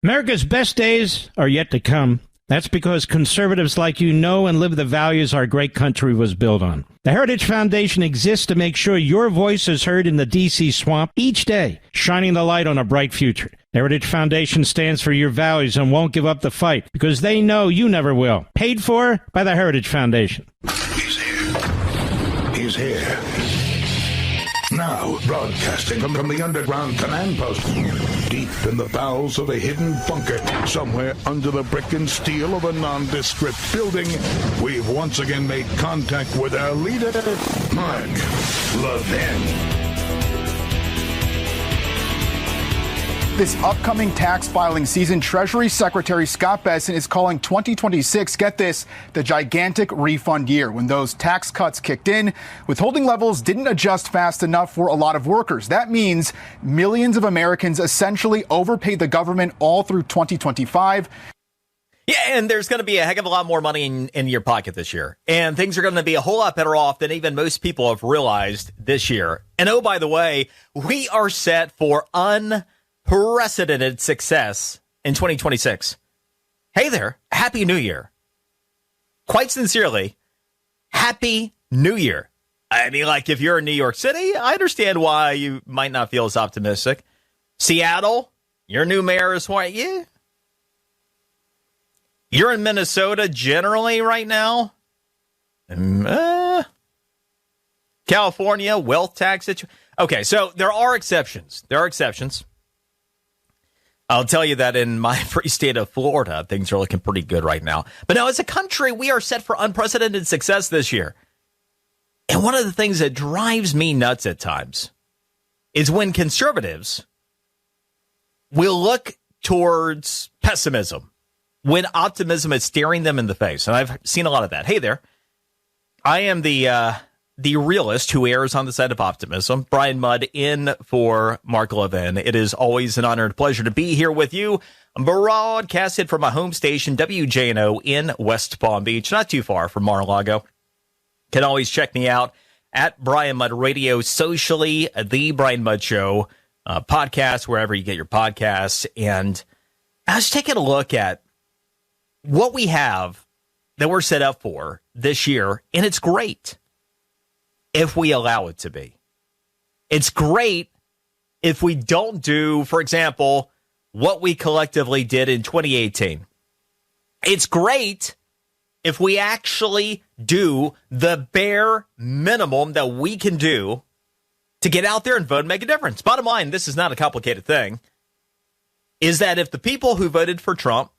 America's best days are yet to come. That's because conservatives like you know and live the values our great country was built on. The Heritage Foundation exists to make sure your voice is heard in the D.C. swamp each day, shining the light on a bright future. The Heritage Foundation stands for your values and won't give up the fight because they know you never will. Paid for by the Heritage Foundation. He's here. He's here. Now, broadcasting from the underground command post, deep in the bowels of a hidden bunker, somewhere under the brick and steel of a nondescript building, we've once again made contact with our leader, Mark Levin. This upcoming tax filing season, Treasury Secretary Scott Bessent is calling 2026, get this, the gigantic refund year. When those tax cuts kicked in, withholding levels didn't adjust fast enough for a lot of workers. That means millions of Americans essentially overpaid the government all through 2025. Yeah, and there's going to be a heck of a lot more money in your pocket this year. And things are going to be a whole lot better off than even most people have realized this year. And oh, by the way, we are set for unprecedented success in 2026. Hey there, Happy New Year. Quite sincerely, Happy New Year. I mean, like, if you're in New York City, I understand why you might not feel as optimistic. Seattle, your new mayor is white. Yeah. You're in Minnesota generally right now. California, wealth tax situation. Okay, so there are exceptions. There are exceptions. I'll tell you that in my free state of Florida, things are looking pretty good right now. But no, as a country, we are set for unprecedented success this year. And one of the things that drives me nuts at times is when conservatives will look towards pessimism, when optimism is staring them in the face. And I've seen a lot of that. Hey there, I am the realist who errs on the side of optimism. Brian Mudd in for Mark Levin. It is always an honor and pleasure to be here with you. I'm broadcasted from my home station, WJNO, in West Palm Beach, not too far from Mar-a-Lago. Can always check me out at Brian Mudd Radio, socially, The Brian Mudd Show, podcast, wherever you get your podcasts. And I was taking a look at what we have that we're set up for this year, and it's great if we allow it to be. It's great if we don't do, for example, what we collectively did in 2018. It's great if we actually do the bare minimum that we can do to get out there and vote and make a difference. Bottom line, this is not a complicated thing, is that if the people who voted for Trump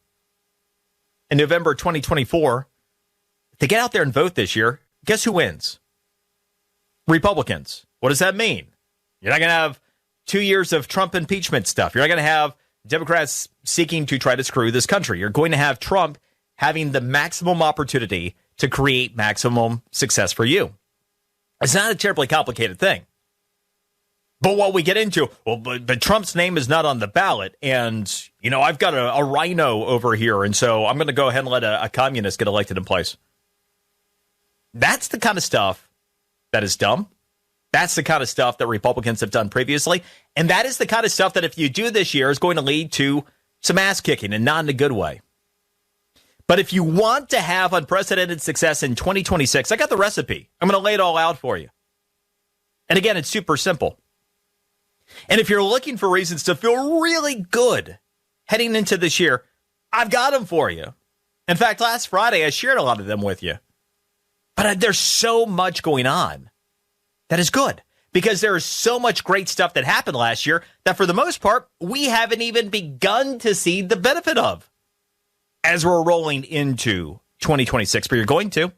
in November 2024, to get out there and vote this year, guess who wins? Republicans. What does that mean? You're not going to have 2 years of Trump impeachment stuff. You're not going to have Democrats seeking to try to screw this country. You're going to have Trump having the maximum opportunity to create maximum success for you. It's not a terribly complicated thing. But what we get into, well, but Trump's name is not on the ballot, and, you know, I've got a rhino over here, and so I'm going to go ahead and let a communist get elected in place. That's the kind of stuff that is dumb. That's the kind of stuff that Republicans have done previously. And that is the kind of stuff that if you do this year is going to lead to some ass kicking, and not in a good way. But if you want to have unprecedented success in 2026, I got the recipe. I'm going to lay it all out for you. And again, it's super simple. And if you're looking for reasons to feel really good heading into this year, I've got them for you. In fact, last Friday, I shared a lot of them with you. But there's so much going on that is good, because there is so much great stuff that happened last year that for the most part, we haven't even begun to see the benefit of as we're rolling into 2026. But you're going to.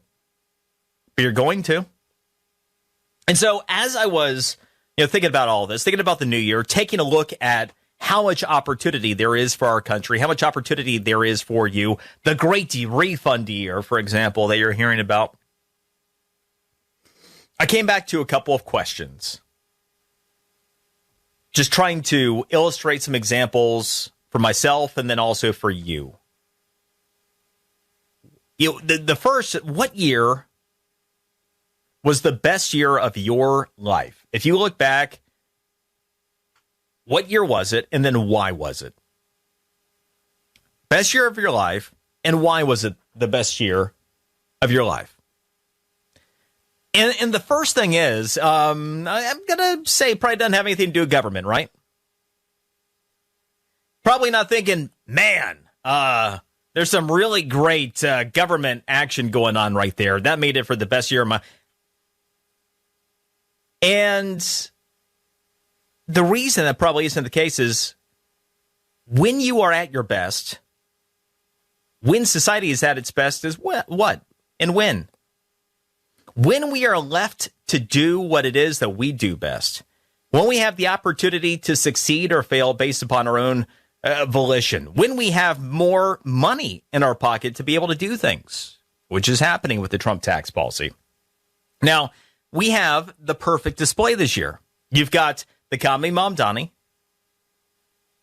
And so as I was, thinking about all this, thinking about the new year, taking a look at how much opportunity there is for our country, how much opportunity there is for you, the great refund year, for example, that you're hearing about, I came back to a couple of questions. Just trying to illustrate some examples for myself and then also for you. The first, what year was the best year of your life? If you look back, what year was it, and then why was it? Best year of your life, and why was it the best year of your life? And the first thing is, I'm going to say probably doesn't have anything to do with government, right? Probably not thinking, man, there's some really great government action going on right there. That made it for the best year of my... And the reason that probably isn't the case is when you are at your best, when society is at its best is what? And when? When we are left to do what it is that we do best. When we have the opportunity to succeed or fail based upon our own volition. When we have more money in our pocket to be able to do things, which is happening with the Trump tax policy. Now, we have the perfect display this year. You've got the comedy Mamdani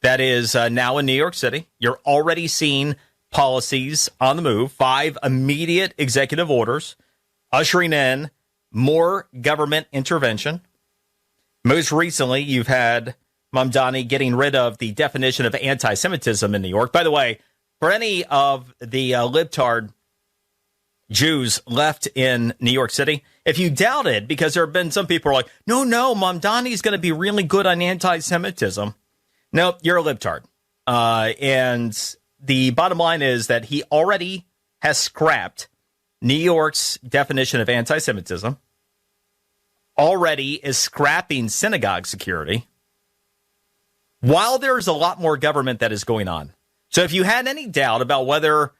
that is now in New York City. You're already seeing policies on the move, 5 immediate executive orders, ushering in more government intervention. Most recently, you've had Mamdani getting rid of the definition of anti-Semitism in New York. By the way, for any of the libtard Jews left in New York City, if you doubt it, because there have been some people who are like, no, Mamdani's going to be really good on anti-Semitism. No, you're a libtard. And the bottom line is that he already has scrapped New York's definition of anti-Semitism, already is scrapping synagogue security, while there's a lot more government that is going on. So if you had any doubt about whether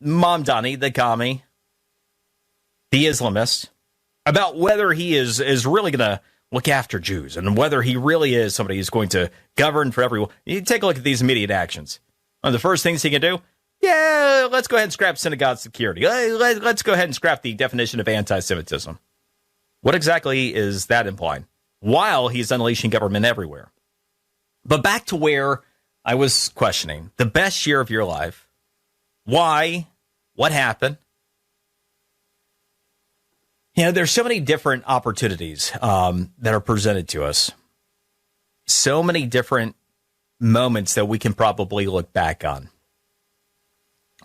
Mamdani, the commie, the Islamist, about whether he is really going to look after Jews and whether he really is somebody who's going to govern for everyone, you take a look at these immediate actions. One of the first things he can do, let's go ahead and scrap synagogue security. Let's go ahead and scrap the definition of anti-Semitism. What exactly is that implying? While he's unleashing government everywhere. But back to where I was questioning. The best year of your life. Why? What happened? There's so many different opportunities that are presented to us. So many different moments that we can probably look back on.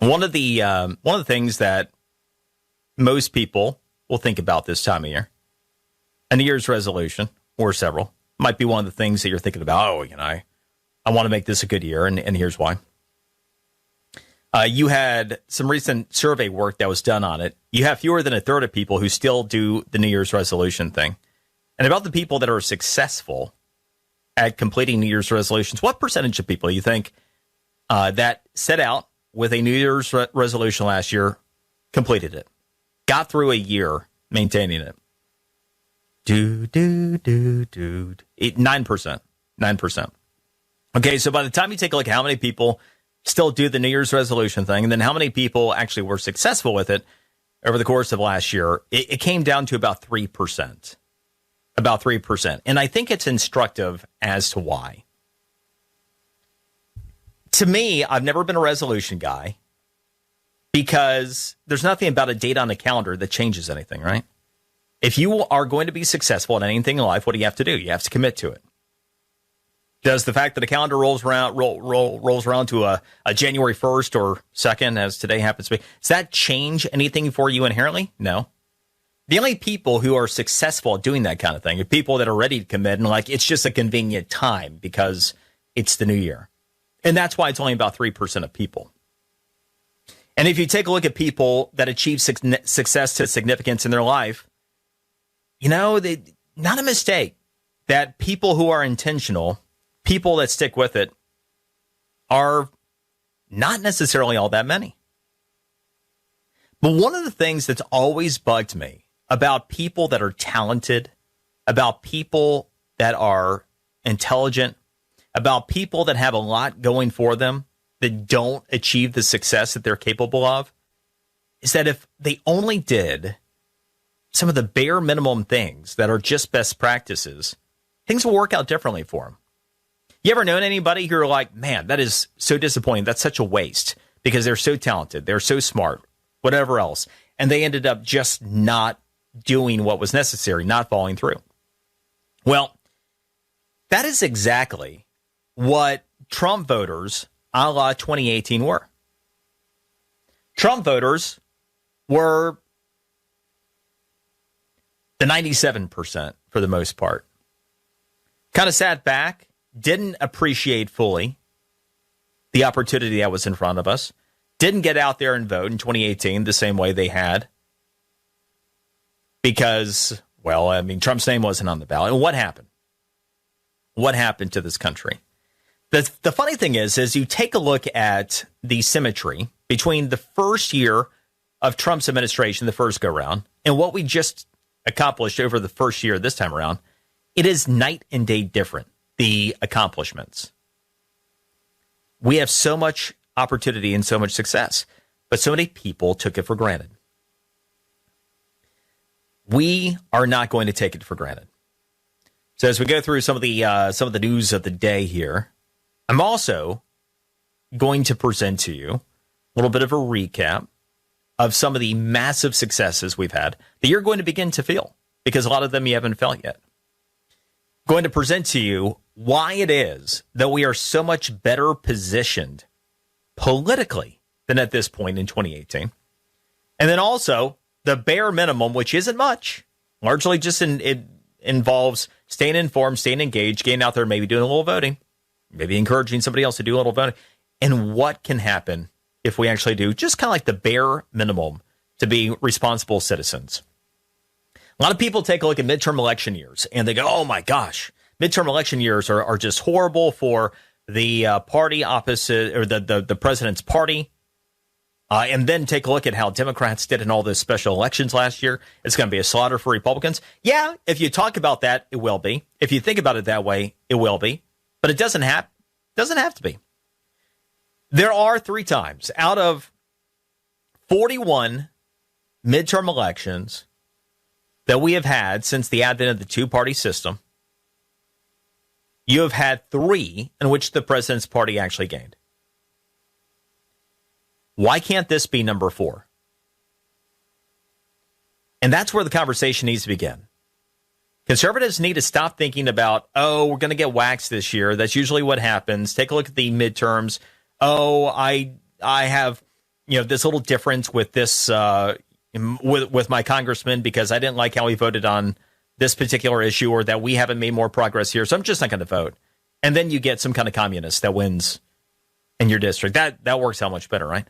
One of the things that most people will think about this time of year, a New Year's resolution or several, might be one of the things that you're thinking about. I want to make this a good year, and here's why. You had some recent survey work that was done on it. You have fewer than a third of people who still do the New Year's resolution thing. And about the people that are successful at completing New Year's resolutions, what percentage of people you think that set out with a New Year's resolution last year completed it, got through a year maintaining it? 9%. 9%. Okay, so by the time you take a look at how many people still do the New Year's resolution thing, and then how many people actually were successful with it over the course of last year, it came down to about 3%. About 3%. And I think it's instructive as to why. To me, I've never been a resolution guy because there's nothing about a date on the calendar that changes anything, right? If you are going to be successful at anything in life, what do you have to do? You have to commit to it. Does the fact that a calendar rolls around to a January 1st or 2nd, as today happens to be, does that change anything for you inherently? No. The only people who are successful at doing that kind of thing are people that are ready to commit and it's just a convenient time because it's the new year. And that's why it's only about 3% of people. And if you take a look at people that achieve success to significance in their life, not a mistake that people who are intentional, people that stick with it, are not necessarily all that many. But one of the things that's always bugged me about people that are talented, about people that are intelligent, about people that have a lot going for them that don't achieve the success that they're capable of, is that if they only did some of the bare minimum things that are just best practices, things will work out differently for them. You ever known anybody who are like, man, that is so disappointing. That's such a waste because they're so talented. They're so smart, whatever else. And they ended up just not doing what was necessary, not following through. Well, that is exactly what Trump voters a la 2018 were. Trump voters were the 97% for the most part. Kind of sat back, didn't appreciate fully the opportunity that was in front of us, didn't get out there and vote in 2018 the same way they had because, well, I mean, Trump's name wasn't on the ballot. And what happened? What happened to this country? The funny thing is you take a look at the symmetry between the first year of Trump's administration, the first go-round, and what we just accomplished over the first year this time around, it is night and day different, the accomplishments. We have so much opportunity and so much success, but so many people took it for granted. We are not going to take it for granted. So as we go through some of the news of the day here, I'm also going to present to you a little bit of a recap of some of the massive successes we've had that you're going to begin to feel, because a lot of them you haven't felt yet. Going to present to you why it is that we are so much better positioned politically than at this point in 2018. And then also the bare minimum, which isn't much, largely just it involves staying informed, staying engaged, getting out there, maybe doing a little voting, maybe encouraging somebody else to do a little voting, and what can happen if we actually do just kind of like the bare minimum to be responsible citizens. A lot of people take a look at midterm election years and they go, oh my gosh, midterm election years are just horrible for the party opposite, or the president's party. And then take a look at how Democrats did in all those special elections last year. It's going to be a slaughter for Republicans. Yeah, if you talk about that, it will be. If you think about it that way, it will be. But it doesn't have to be. There are 3 times out of 41 midterm elections that we have had since the advent of the two-party system. You have had 3 in which the president's party actually gained. Why can't this be number 4? And that's where the conversation needs to begin. Conservatives need to stop thinking about, oh, we're going to get waxed this year. That's usually what happens. Take a look at the midterms. Oh, I have, this little difference with this with my congressman because I didn't like how he voted on this particular issue, or that we haven't made more progress here, so I'm just not going to vote. And then you get some kind of communist that wins in your district. That works out much better, right?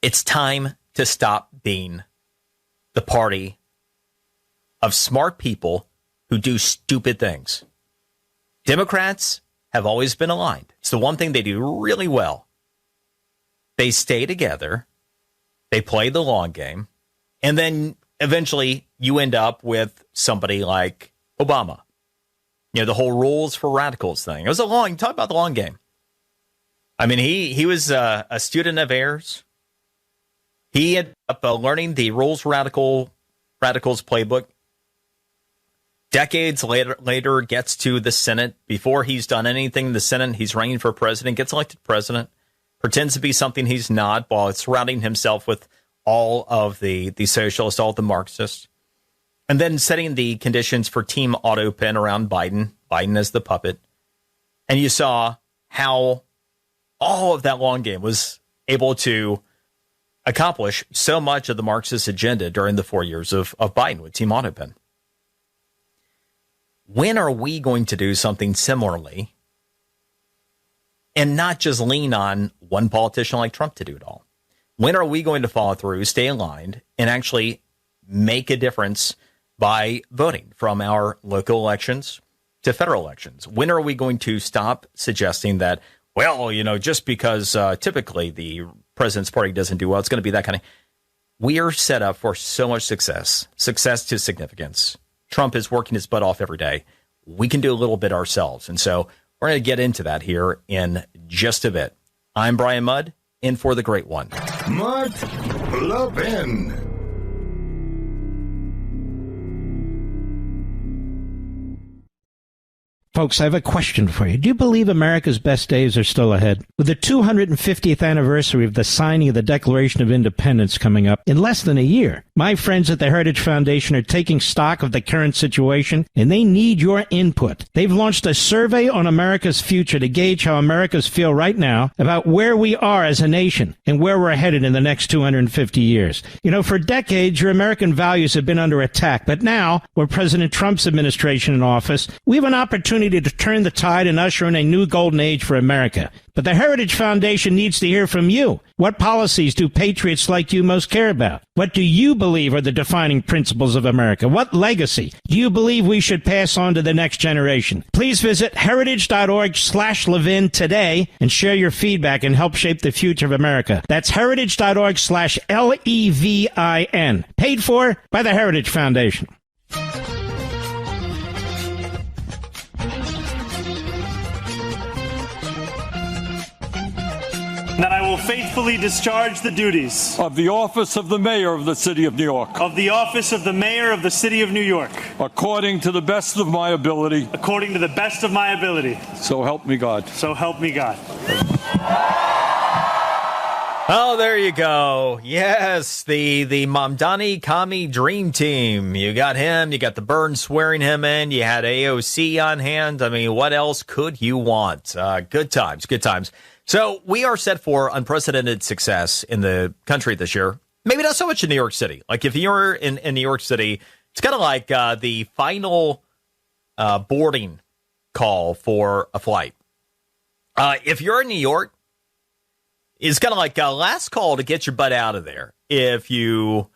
It's time to stop being the party of smart people who do stupid things. Democrats have always been aligned. It's the one thing they do really well. They stay together, they play the long game, and then eventually you end up with somebody like Obama. The whole rules for radicals thing. It was talk about the long game. I mean, he was a student of Ayers. He ended up learning the rules for radicals playbook. Decades later, gets to the Senate. Before he's done anything in the Senate, he's running for president, gets elected president, pretends to be something he's not, while surrounding himself with all of the socialists, all of the Marxists, and then setting the conditions for Team Autopen around Biden as the puppet. And you saw how all of that long game was able to accomplish so much of the Marxist agenda during the 4 years of Biden with Team Autopen. When are we going to do something similarly and not just lean on one politician like Trump to do it all? When are we going to follow through, stay aligned, and actually make a difference by voting from our local elections to federal elections? When are we going to stop suggesting that, well, just because typically the president's party doesn't do well, it's going to be that kind of... We are set up for so much success to significance. Trump is working his butt off every day. We can do a little bit ourselves. And so we're going to get into that here in just a bit. I'm Brian Mudd, in for the great one. Mark Levin. Folks, I have a question for you. Do you believe America's best days are still ahead? With the 250th anniversary of the signing of the Declaration of Independence coming up in less than a year, my friends at the Heritage Foundation are taking stock of the current situation, and they need your input. They've launched a survey on America's future to gauge how Americans feel right now about where we are as a nation and where we're headed in the next 250 years. You know, for decades, your American values have been under attack, but now, with President Trump's administration in office, we have an opportunity to turn the tide and usher in a new golden age for America. But the Heritage Foundation needs to hear from you. What policies do patriots like you most care about? What do you believe are the defining principles of America? What legacy do you believe we should pass on to the next generation? Please visit heritage.org/Levin today and share your feedback and help shape the future of America. That's heritage.org/LEVIN. Paid for by the Heritage Foundation. That I will faithfully discharge the duties of the office of the Mayor of the City of New York. Of the office of the Mayor of the City of New York. According to the best of my ability. According to the best of my ability. So help me God. So help me God. Oh, there you go. Yes, the Mamdani Kami Dream Team. You got him. You got the Burns swearing him in. You had AOC on hand. I mean, what else could you want? Good times, good times. So we are set for unprecedented success in the country this year. Maybe not so much in New York City. Like if you're in New York City, it's kind of like the final boarding call for a flight. If you're in New York, it's kind of like a last call to get your butt out of there. If you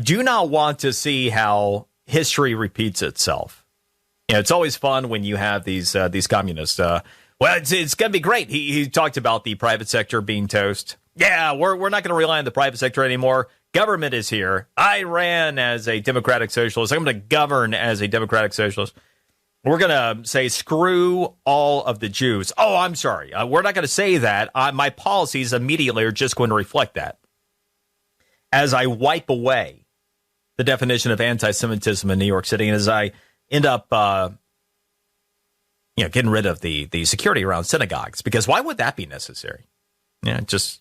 do not want to see how history repeats itself. You know, it's always fun when you have these communists. Well, it's going to be great. He talked about the private sector being toast. Yeah, we're not going to rely on the private sector anymore. Government is here. I ran as a democratic socialist. I'm going to govern as a democratic socialist. We're going to say screw all of the Jews. Oh, I'm sorry. We're not going to say that. My policies immediately are just going to reflect that. As I wipe away the definition of anti-Semitism in New York City, and as I end up getting rid of the security around synagogues, because why would that be necessary? But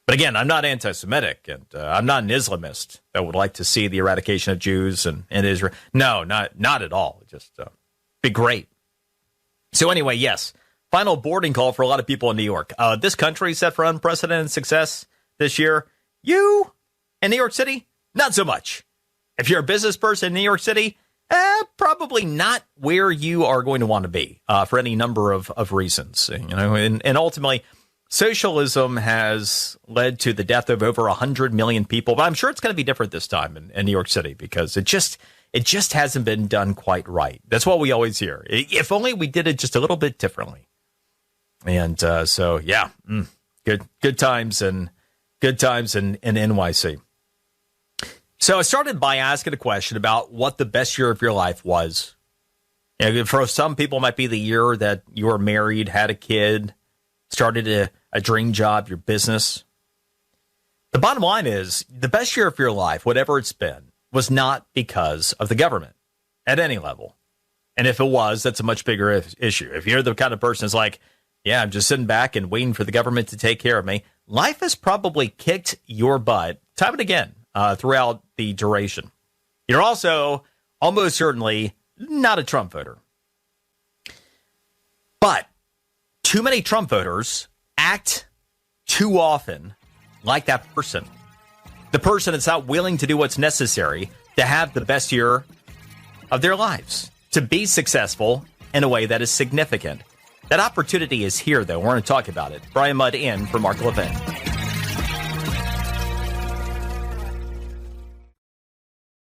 again, I'm not anti-Semitic, and I'm not an Islamist that would like to see the eradication of Jews and Israel. No, not at all. Just be great. So anyway, yes, final boarding call for a lot of people in New York. This country is set for unprecedented success this year. You in New York City, not so much. If you're a business person in New York City, probably not where you are going to want to be for any number of reasons. And ultimately, socialism has led to the death of over 100 million people. But I'm sure it's going to be different this time in New York City because it just hasn't been done quite right. That's what we always hear. If only we did it just a little bit differently. And good times in NYC. So I started by asking a question about what the best year of your life was. For some people, it might be the year that you were married, had a kid, started a dream job, your business. The bottom line is the best year of your life, whatever it's been, was not because of the government at any level. And if it was, that's a much bigger issue. If you're the kind of person that's like, yeah, I'm just sitting back and waiting for the government to take care of me, life has probably kicked your butt time and again. Throughout the duration. You're also almost certainly not a Trump voter. But too many Trump voters act too often like that person. The person that's not willing to do what's necessary to have the best year of their lives, to be successful in a way that is significant. That opportunity is here, though. We're going to talk about it. Brian Mudd in for Mark Levin.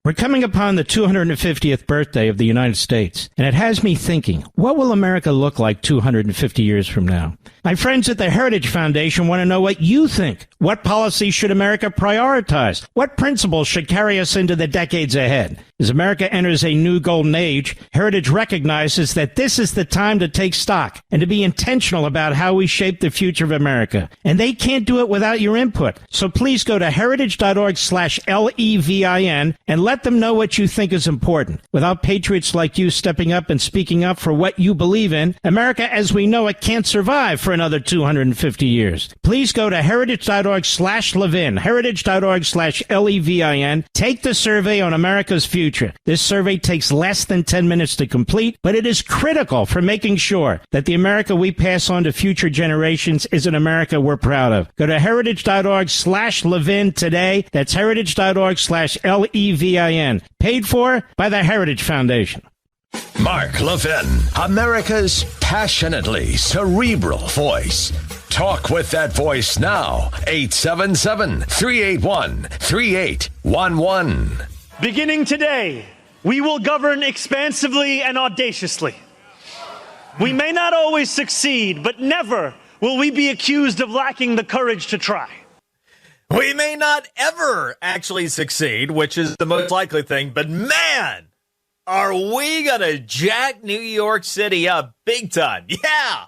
We're coming upon the 250th birthday of the United States, and it has me thinking, what will America look like 250 years from now? My friends at the Heritage Foundation want to know what you think. What policies should America prioritize? What principles should carry us into the decades ahead? As America enters a new golden age, Heritage recognizes that this is the time to take stock and to be intentional about how we shape the future of America. And they can't do it without your input. So please go to heritage.org/LEVIN and let them know what you think is important. Without patriots like you stepping up and speaking up for what you believe in, America as we know it can't survive for another 250 years. Please go to heritage.org/Levin, heritage.org/LEVIN. Take the survey on America's future. This survey takes less than 10 minutes to complete, but it is critical for making sure that the America we pass on to future generations is an America we're proud of. Go to heritage.org/Levin today. That's heritage.org/LEVIN. Paid for by the Heritage Foundation. Mark Levin, America's passionately cerebral voice. Talk with that voice now. 877-381-3811. Beginning today, we will govern expansively and audaciously. We may not always succeed, but never will we be accused of lacking the courage to try. We may not ever actually succeed, which is the most likely thing, but man, are we going to jack New York City up big time? Yeah.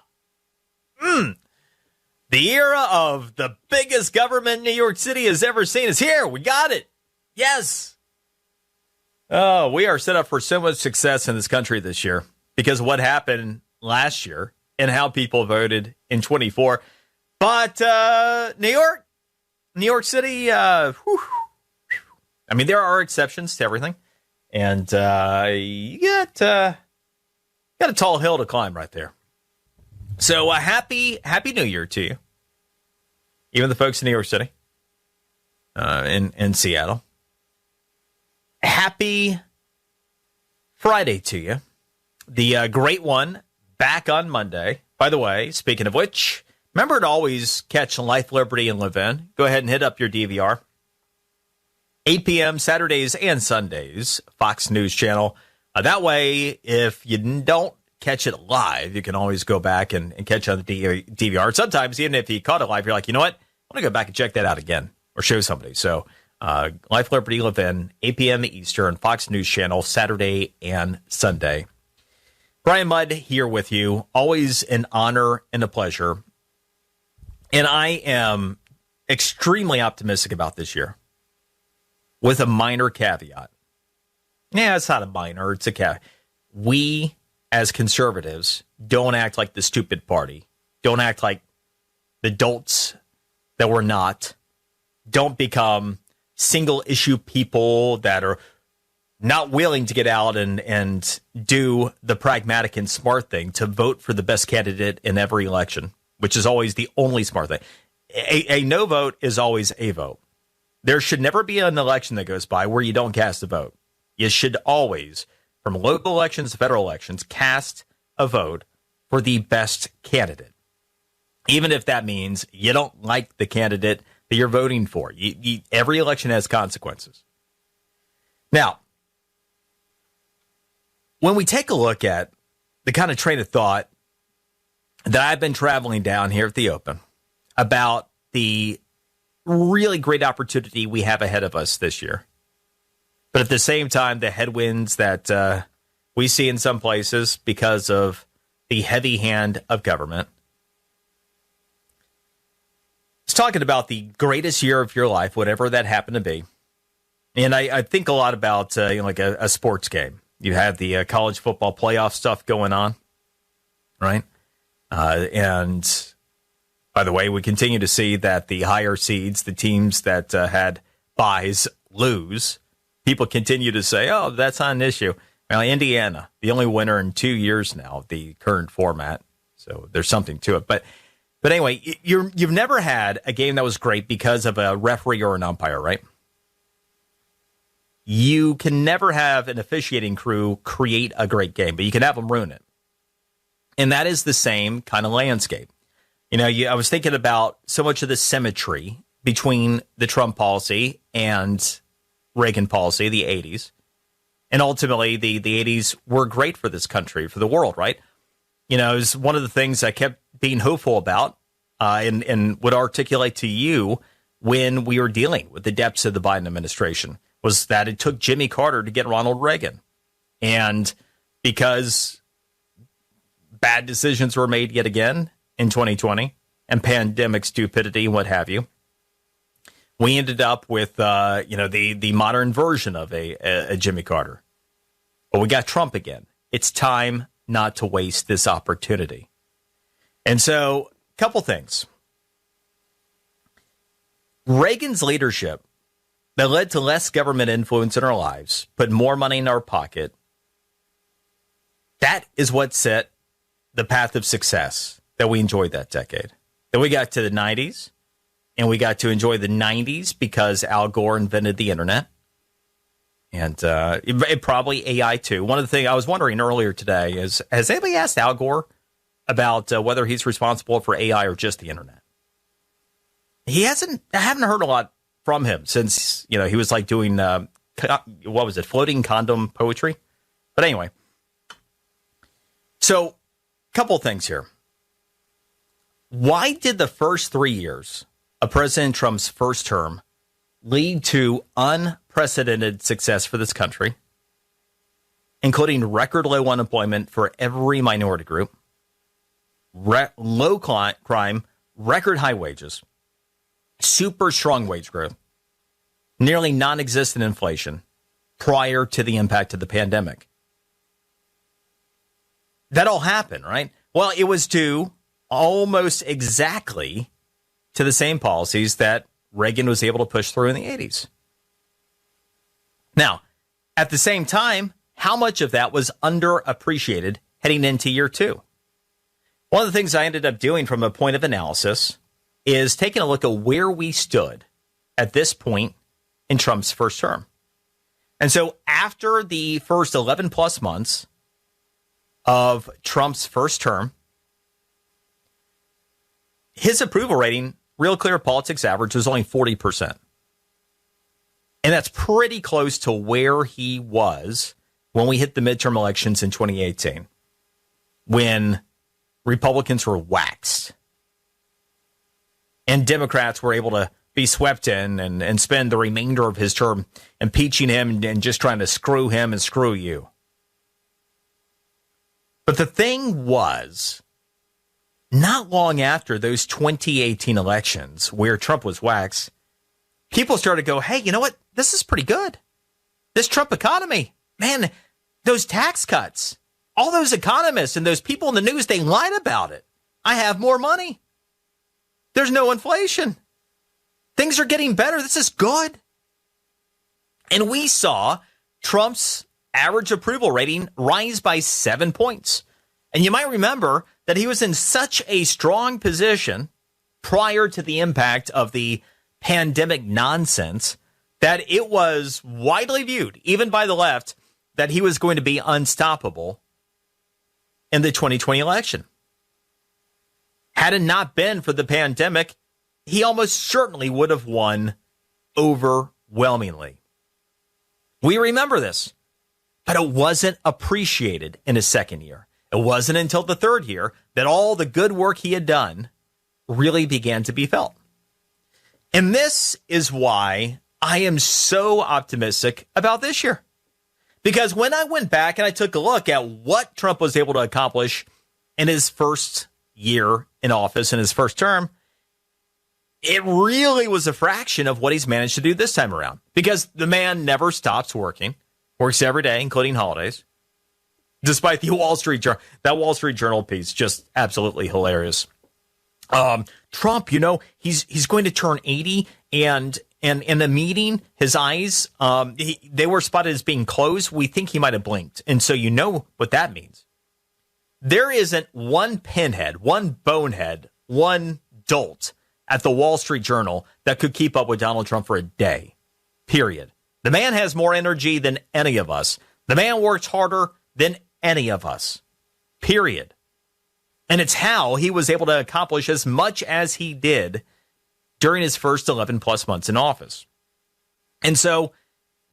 The era of the biggest government New York City has ever seen is here. We got it. Yes. Oh, we are set up for so much success in this country this year because of what happened last year and how people voted in 24. But New York City, I mean, there are exceptions to everything. And you got a tall hill to climb right there. So happy New Year to you. Even the folks in New York City, in Seattle. Happy Friday to you. The great one back on Monday. By the way, speaking of which, remember to always catch Life, Liberty, and Levin. Go ahead and hit up your DVR. 8 p.m. Saturdays and Sundays, Fox News Channel. That way, if you don't catch it live, you can always go back and catch on the DVR. Sometimes, even if you caught it live, you're like, you know what? I want to go back and check that out again or show somebody. So, Life, Liberty, Levin, 8 p.m. Eastern, Fox News Channel, Saturday and Sunday. Brian Mudd here with you. Always an honor and a pleasure. And I am extremely optimistic about this year with a minor caveat. Yeah, it's not a minor, it's a caveat. We, as conservatives, don't act like the stupid party. Don't act like the dolts that we're not. Don't become single-issue people that are not willing to get out and do the pragmatic and smart thing to vote for the best candidate in every election, which is always the only smart thing. A no vote is always a vote. There should never be an election that goes by where you don't cast a vote. You should always, from local elections to federal elections, cast a vote for the best candidate. Even if that means you don't like the candidate that you're voting for. Every election has consequences. Now, when we take a look at the kind of train of thought that I've been traveling down here at the Open about the really great opportunity we have ahead of us this year, but at the same time, the headwinds that we see in some places because of the heavy hand of government. It's talking about the greatest year of your life, whatever that happened to be. And I think a lot about like a sports game. You have the college football playoff stuff going on, right? And by the way, we continue to see that the higher seeds, the teams that had buys, lose. People continue to say, oh, that's not an issue. Well, Indiana, the only winner in 2 years now of the current format. So there's something to it. But anyway, you've never had a game that was great because of a referee or an umpire, right? You can never have an officiating crew create a great game, but you can have them ruin it. And that is the same kind of landscape. I was thinking about so much of the symmetry between the Trump policy and Reagan policy, the 80s. And ultimately, the 80s were great for this country, for the world, right? It was one of the things I kept being hopeful about and would articulate to you when we were dealing with the depths of the Biden administration was that it took Jimmy Carter to get Ronald Reagan. And because bad decisions were made yet again in 2020 and pandemic stupidity and what have you, we ended up with, the modern version of a Jimmy Carter. But we got Trump again. It's time not to waste this opportunity. And so, a couple things. Reagan's leadership that led to less government influence in our lives, put more money in our pocket, that is what set the path of success that we enjoyed that decade. Then we got to the 90s, and we got to enjoy the 90s because Al Gore invented the internet. And it probably AI too. One of the things I was wondering earlier today is, has anybody asked Al Gore about whether he's responsible for AI or just the internet? I haven't heard a lot from him since, he was like doing, floating condom poetry? But anyway. So, couple things here. Why did the first 3 years of President Trump's first term lead to unprecedented success for this country, including record low unemployment for every minority group, low crime, record high wages, super strong wage growth, nearly non-existent inflation prior to the impact of the pandemic? That all happened, right? Well, it was due almost exactly to the same policies that Reagan was able to push through in the 80s. Now, at the same time, how much of that was underappreciated heading into year two? One of the things I ended up doing from a point of analysis is taking a look at where we stood at this point in Trump's first term. And so after the first 11 plus months of Trump's first term, his approval rating, Real Clear Politics average, was only 40%. And that's pretty close to where he was when we hit the midterm elections in 2018, when Republicans were waxed and Democrats were able to be swept in and spend the remainder of his term impeaching him and just trying to screw him and screw you. But the thing was, not long after those 2018 elections where Trump was waxed, people started to go, hey, you know what? This is pretty good. This Trump economy, man, those tax cuts, all those economists and those people in the news, they lied about it. I have more money. There's no inflation. Things are getting better. This is good. And we saw Trump's average approval rating rise by 7 points. And you might remember that he was in such a strong position prior to the impact of the pandemic nonsense that it was widely viewed, even by the left, that he was going to be unstoppable in the 2020 election. Had it not been for the pandemic, he almost certainly would have won overwhelmingly. We remember this, but it wasn't appreciated in his second year. It wasn't until the third year that all the good work he had done really began to be felt. And this is why I am so optimistic about this year. Because when I went back and I took a look at what Trump was able to accomplish in his first year in office, in his first term, it really was a fraction of what he's managed to do this time around. Because the man never stops working, works every day, including holidays. Despite the Wall Street Journal piece, just absolutely hilarious. Trump, he's going to turn 80, and in a meeting, his eyes, they were spotted as being closed. We think he might have blinked, and so you know what that means. There isn't one pinhead, one bonehead, one dolt at the Wall Street Journal that could keep up with Donald Trump for a day. Period. The man has more energy than any of us. The man works harder than any of us. Period. And it's how he was able to accomplish as much as he did during his first 11 plus months in office. And so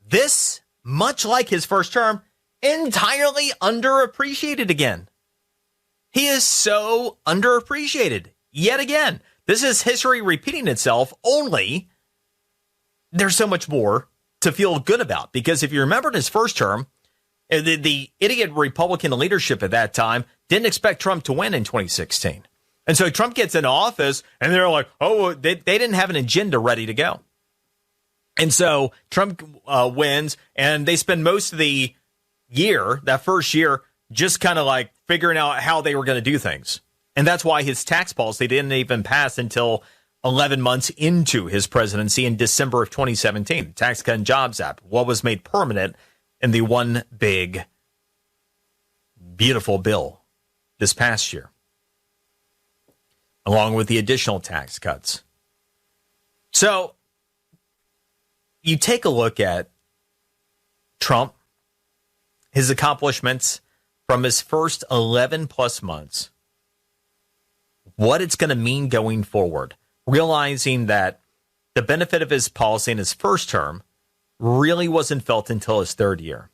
this, much like his first term, entirely underappreciated again. He is so underappreciated. Yet again, this is history repeating itself, only there's so much more to feel good about. Because if you remember in his first term, the idiot Republican leadership at that time didn't expect Trump to win in 2016. And so Trump gets into office, and they're like, oh, they didn't have an agenda ready to go. And so Trump wins, and they spend most of the year, that first year, just kind of like figuring out how they were going to do things. And that's why his tax policy didn't even pass until 11 months into his presidency in December of 2017. The Tax Cut and Jobs Act, what was made permanent in the one big, beautiful bill this past year, along with the additional tax cuts. So you take a look at Trump, his accomplishments from his first 11 plus months, what it's going to mean going forward, realizing that the benefit of his policy in his first term really wasn't felt until his third year.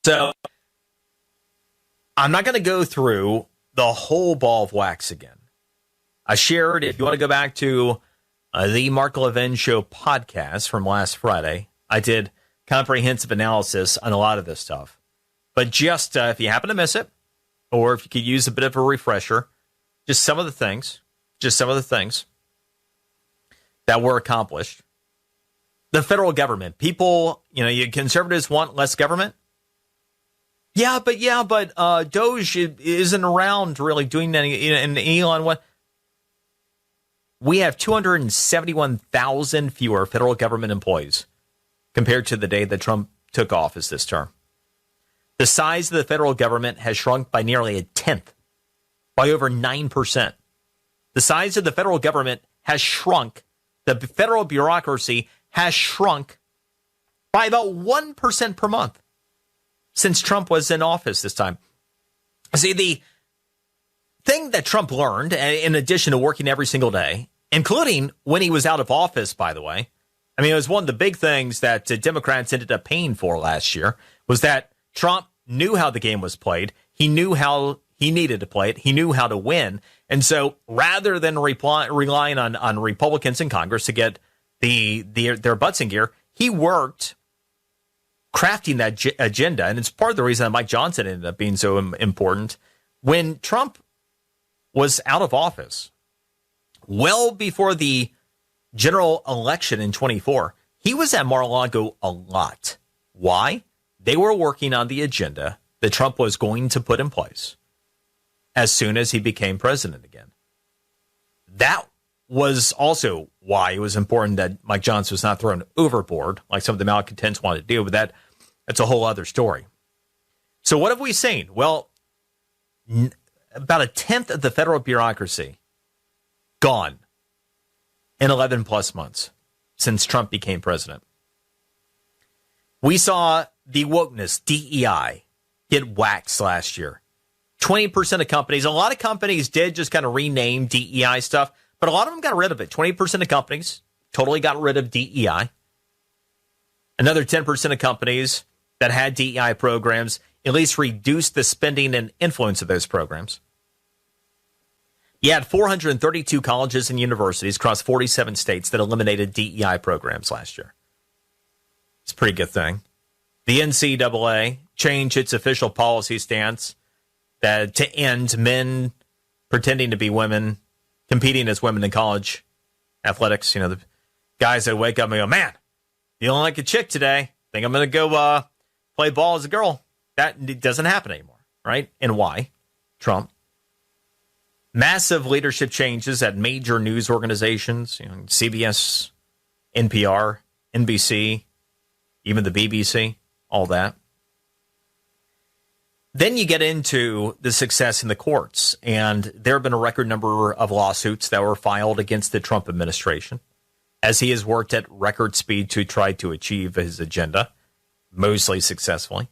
So I'm not going to go through the whole ball of wax again. I shared, if you want to go back to the Mark Levin Show podcast from last Friday, I did comprehensive analysis on a lot of this stuff. But just if you happen to miss it, or if you could use a bit of a refresher, just some of the things that were accomplished. The federal government, people, you conservatives want less government. Yeah, but Doge isn't around really doing any. And Elon, what? We have 271,000 fewer federal government employees compared to the day that Trump took office this term. The size of the federal government has shrunk by nearly a tenth, by over 9%. The size of the federal government has shrunk. The federal bureaucracy has shrunk by about 1% per month since Trump was in office this time. See, the thing that Trump learned, in addition to working every single day, including when he was out of office, by the way, I mean, it was one of the big things that Democrats ended up paying for last year, was that Trump knew how the game was played. He knew how he needed to play it. He knew how to win. And so rather than relying on Republicans in Congress to get their butts in gear, he worked crafting that agenda. And it's part of the reason that Mike Johnson ended up being so important. When Trump was out of office, well before the general election in 24, he was at Mar-a-Lago a lot. Why? They were working on the agenda that Trump was going to put in place as soon as he became president again. That was also why it was important that Mike Johnson was not thrown overboard like some of the malcontents wanted to do, but that's a whole other story. So what have we seen? Well, about a tenth of the federal bureaucracy gone in 11 plus months since Trump became president. We saw the wokeness, DEI, get waxed last year. 20% of companies, a lot of companies did just kind of rename DEI stuff, but a lot of them got rid of it. 20% of companies totally got rid of DEI. Another 10% of companies that had DEI programs at least reduced the spending and influence of those programs. You had 432 colleges and universities across 47 states that eliminated DEI programs last year. It's a pretty good thing. The NCAA changed its official policy stance to end men pretending to be women, competing as women in college athletics. The guys that wake up and go, man, you don't like a chick today. Think I'm going to go play ball as a girl. That doesn't happen anymore, right? And why? Trump. Massive leadership changes at major news organizations, CBS, NPR, NBC, even the BBC, all that. Then you get into the success in the courts, and there have been a record number of lawsuits that were filed against the Trump administration as he has worked at record speed to try to achieve his agenda, mostly successfully.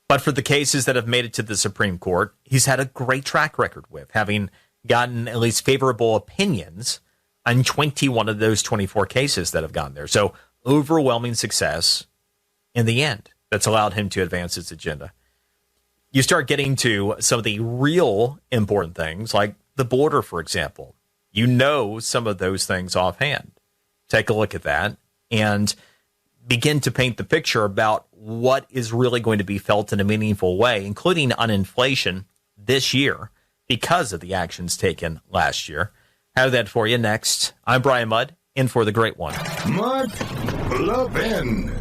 But for the cases that have made it to the Supreme Court, he's had a great track record with, having gotten at least favorable opinions on 21 of those 24 cases that have gone there. So overwhelming success in the end that's allowed him to advance his agenda. you start getting to some of the real important things, like the border, for example. You know some of those things offhand. Take a look at that and begin to paint the picture about what is really going to be felt in a meaningful way, including on inflation this year because of the actions taken last year. Have that for you next. I'm Brian Mudd, in for the great one. Mark Levin.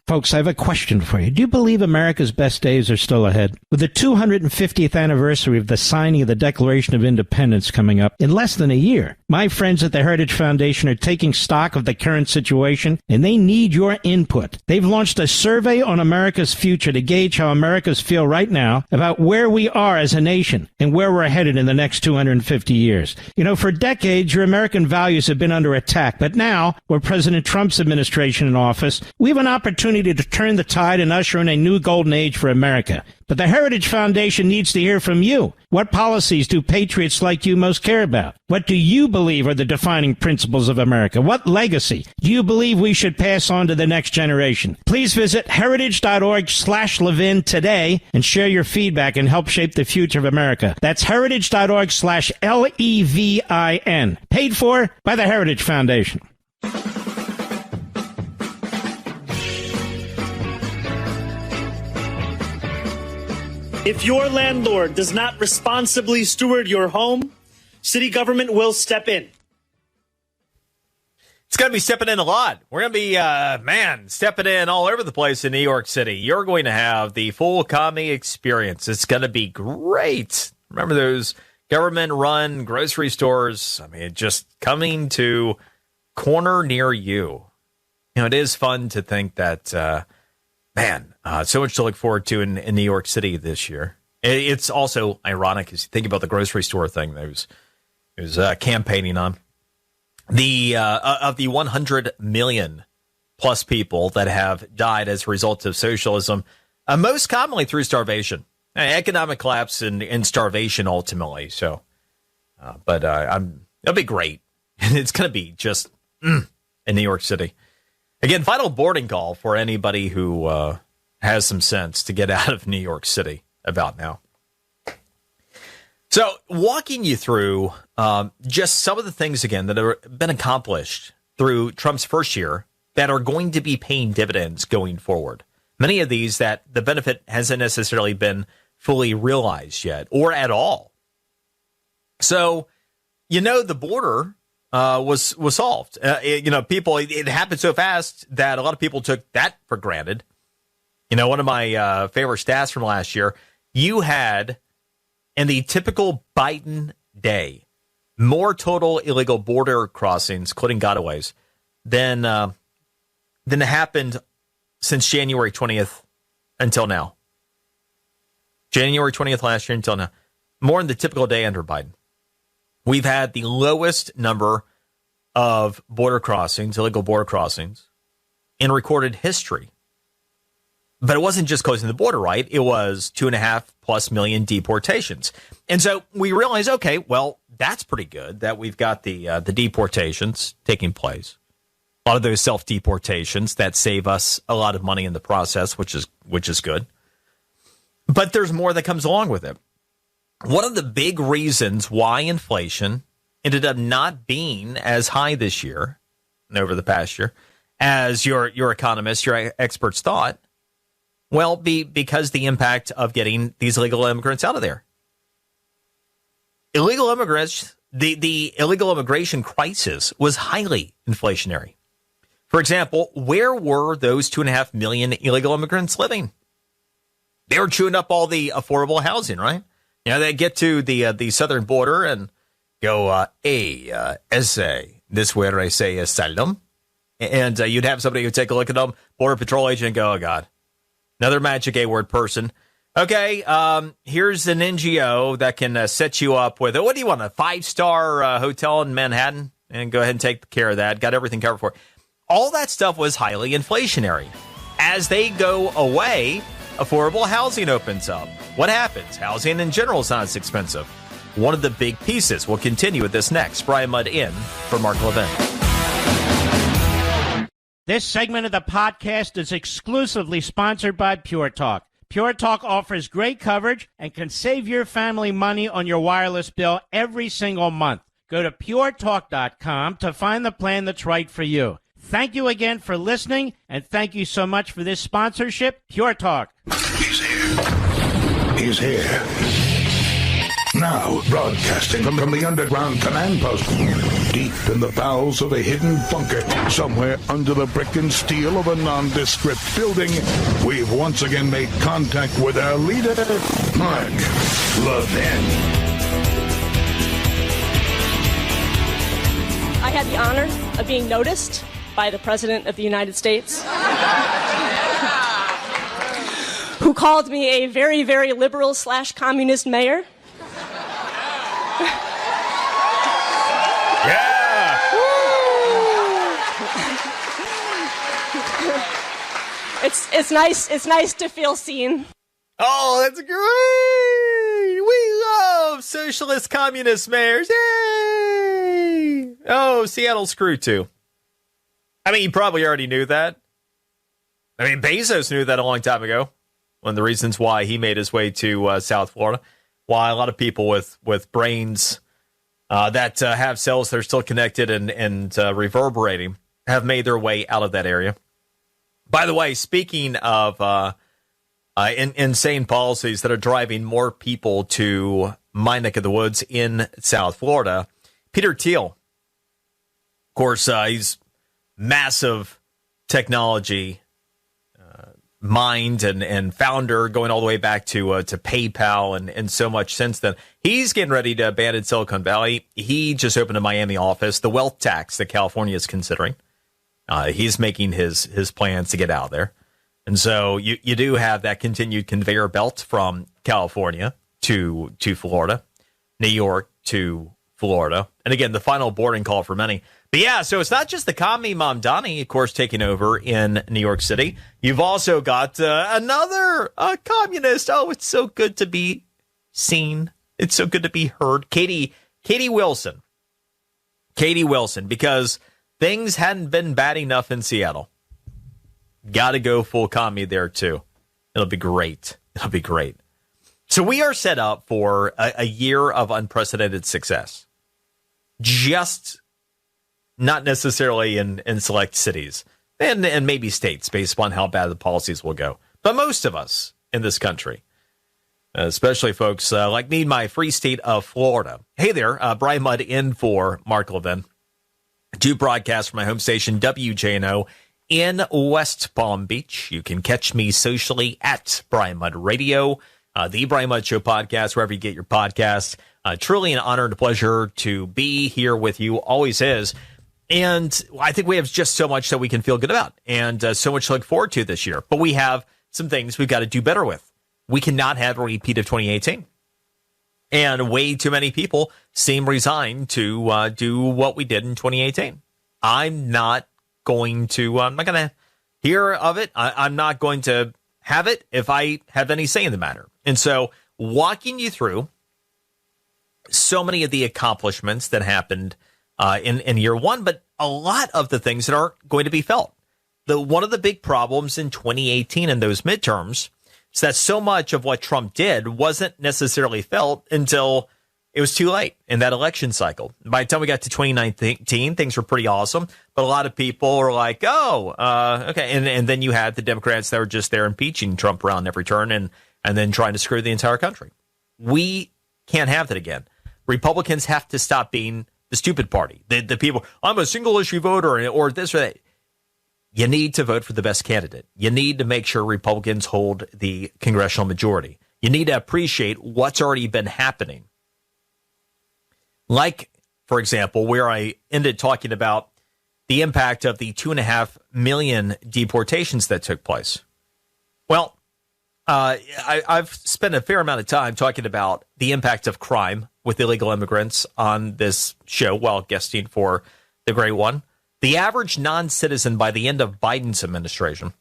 Folks, I have a question for you. Do you believe America's best days are still ahead? With the 250th anniversary of the signing of the Declaration of Independence coming up in less than a year, my friends at the Heritage Foundation are taking stock of the current situation, and they need your input. They've launched a survey on America's future to gauge how Americans feel right now about where we are as a nation and where we're headed in the next 250 years. You know, for decades, your American values have been under attack, but now, with President Trump's administration in office, we have an opportunity to turn the tide and usher in a new golden age for America. But the Heritage Foundation needs to hear from you. What policies do patriots like you most care about? What do you believe are the defining principles of America? What legacy do you believe we should pass on to the next generation? Please visit heritage.org/Levin today and share your feedback and help shape the future of America. That's heritage.org/LEVIN. Paid for by the Heritage Foundation. If your landlord does not responsibly steward your home, city government will step in. It's going to be stepping in a lot. We're going to be, stepping in all over the place in New York City. You're going to have the full commie experience. It's going to be great. Remember those government-run grocery stores? I mean, just coming to corner near you. You know, it is fun to think that, so much to look forward to in New York City this year. It's also ironic as you think about the grocery store thing that was campaigning on. Of the 100 million plus people that have died as a result of socialism, most commonly through starvation, economic collapse and starvation ultimately. So, it'll be great. It's going to be just in New York City. Again, final boarding call for anybody who has some sense to get out of New York City about now. So walking you through just some of the things, again, that have been accomplished through Trump's first year that are going to be paying dividends going forward. Many of these that the benefit hasn't necessarily been fully realized yet or at all. So, the border was solved. It happened so fast that a lot of people took that for granted. One of my favorite stats from last year, you had, in the typical Biden day, more total illegal border crossings, including gotaways, than happened since January 20th until now. January 20th last year until now. More than the typical day under Biden. We've had the lowest number of border crossings, illegal border crossings, in recorded history. But it wasn't just closing the border, right? It was 2.5+ million deportations. And so we realized, okay, well, that's pretty good that we've got the deportations taking place. A lot of those self-deportations that save us a lot of money in the process, which is good. But there's more that comes along with it. One of the big reasons why inflation ended up not being as high this year and over the past year as your economists, your experts thought, well, because the impact of getting these illegal immigrants out of there. Illegal immigrants, the illegal immigration crisis was highly inflationary. For example, where were those 2.5 million illegal immigrants living? They were chewing up all the affordable housing, right? They get to the southern border and go, ese, this where I say asylum. And you'd have somebody who take a look at them, Border Patrol agent, and go, oh, God. Another magic A-word person. Okay, here's an NGO that can set you up with, what do you want, a 5-star hotel in Manhattan? And go ahead and take care of that. Got everything covered for it. All that stuff was highly inflationary. As they go away, affordable housing opens up. What happens? Housing in general is not as expensive. One of the big pieces. We'll continue with this next. Brian Mudd in for Mark Levin. This segment of the podcast is exclusively sponsored by Pure Talk. Pure Talk offers great coverage and can save your family money on your wireless bill every single month. Go to puretalk.com to find the plan that's right for you. Thank you again for listening, and thank you so much for this sponsorship, Pure Talk. He's here. He's here. Now, broadcasting from the underground command post, deep in the bowels of a hidden bunker, somewhere under the brick and steel of a nondescript building, we've once again made contact with our leader, Mark Levin. I had the honor of being noticed by the President of the United States, who called me a very, very liberal / communist mayor. Yeah. It's nice to feel seen. Oh, that's great. We love socialist communist mayors. Yay. Oh, Seattle's screwed too. I mean, you probably already knew that. I mean, Bezos knew that a long time ago. One of the reasons why he made his way to South Florida. Why a lot of people with brains that have cells that are still connected and reverberating have made their way out of that area. By the way, speaking of insane policies that are driving more people to my neck of the woods in South Florida, Peter Thiel, of course, he's massive technology mind and founder going all the way back to PayPal and so much since then. He's getting ready to abandon Silicon Valley. He just opened a Miami office. The wealth tax that California is considering, he's making his plans to get out of there. And so you do have that continued conveyor belt from California to Florida, New York to Florida. And again, the final boarding call for many. But yeah, so it's not just the commie Mamdani, of course, taking over in New York City. You've also got another communist. Oh, it's so good to be seen. It's so good to be heard. Katie Wilson. Katie Wilson, because things hadn't been bad enough in Seattle. Got to go full commie there, too. It'll be great. It'll be great. So we are set up for a year of unprecedented success. Just not necessarily in select cities and maybe states based upon how bad the policies will go. But most of us in this country, especially folks like me, my free state of Florida. Hey there, Brian Mudd in for Mark Levin. Do broadcast from my home station, WJNO, in West Palm Beach. You can catch me socially at Brian Mudd Radio, the Brian Mudd Show podcast, wherever you get your podcasts. Truly an honor and a pleasure to be here with you. Always is. And I think we have just so much that we can feel good about and so much to look forward to this year. But we have some things we've got to do better with. We cannot have a repeat of 2018. And way too many people seem resigned to do what we did in 2018. I'm not going to hear of it. I'm not going to have it if I have any say in the matter. And so walking you through so many of the accomplishments that happened in year one, but a lot of the things that aren't going to be felt. One of the big problems in 2018 in those midterms is that so much of what Trump did wasn't necessarily felt until it was too late in that election cycle. By the time we got to 2019, things were pretty awesome, but a lot of people were like, okay. And then you had the Democrats that were just there impeaching Trump around every turn and then trying to screw the entire country. We can't have that again. Republicans have to stop being the stupid party. The people, I'm a single issue voter or this or that. You need to vote for the best candidate. You need to make sure Republicans hold the congressional majority. You need to appreciate what's already been happening. Like, for example, where I ended talking about the impact of the 2.5 million deportations that took place. Well, I've spent a fair amount of time talking about the impact of crime with illegal immigrants on this show while guesting for the Great One. The average non-citizen by the end of Biden's administration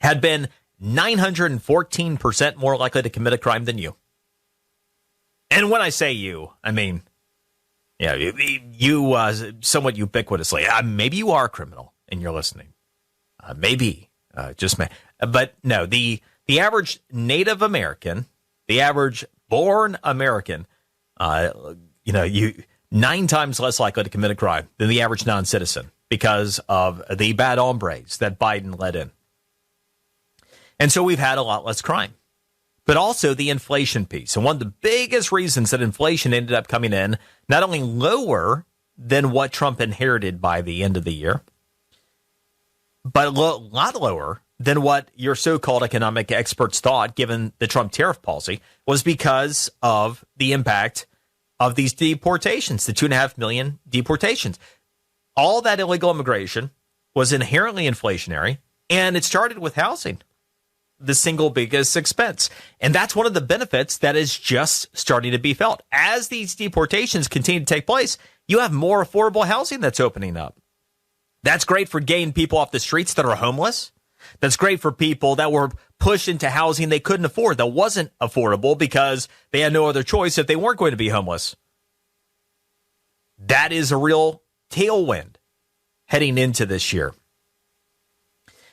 had been 914% more likely to commit a crime than you. And when I say you, I mean, yeah, you somewhat ubiquitously. Maybe you are a criminal. and you're listening. Maybe, just may. But no, the average Native American, the average born American, you 9 times less likely to commit a crime than the average non-citizen because of the bad hombres that Biden let in. And so we've had a lot less crime. But also the inflation piece. And one of the biggest reasons that inflation ended up coming in not only lower than what Trump inherited by the end of the year, but a lot lower than what your so-called economic experts thought, given the Trump tariff policy, was because of the impact of these deportations, the 2.5 million deportations. All that illegal immigration was inherently inflationary, and it started with housing, the single biggest expense. And that's one of the benefits that is just starting to be felt. As these deportations continue to take place, you have more affordable housing that's opening up. That's great for getting people off the streets that are homeless. That's great for people that were pushed into housing they couldn't afford, that wasn't affordable because they had no other choice if they weren't going to be homeless. That is a real tailwind heading into this year.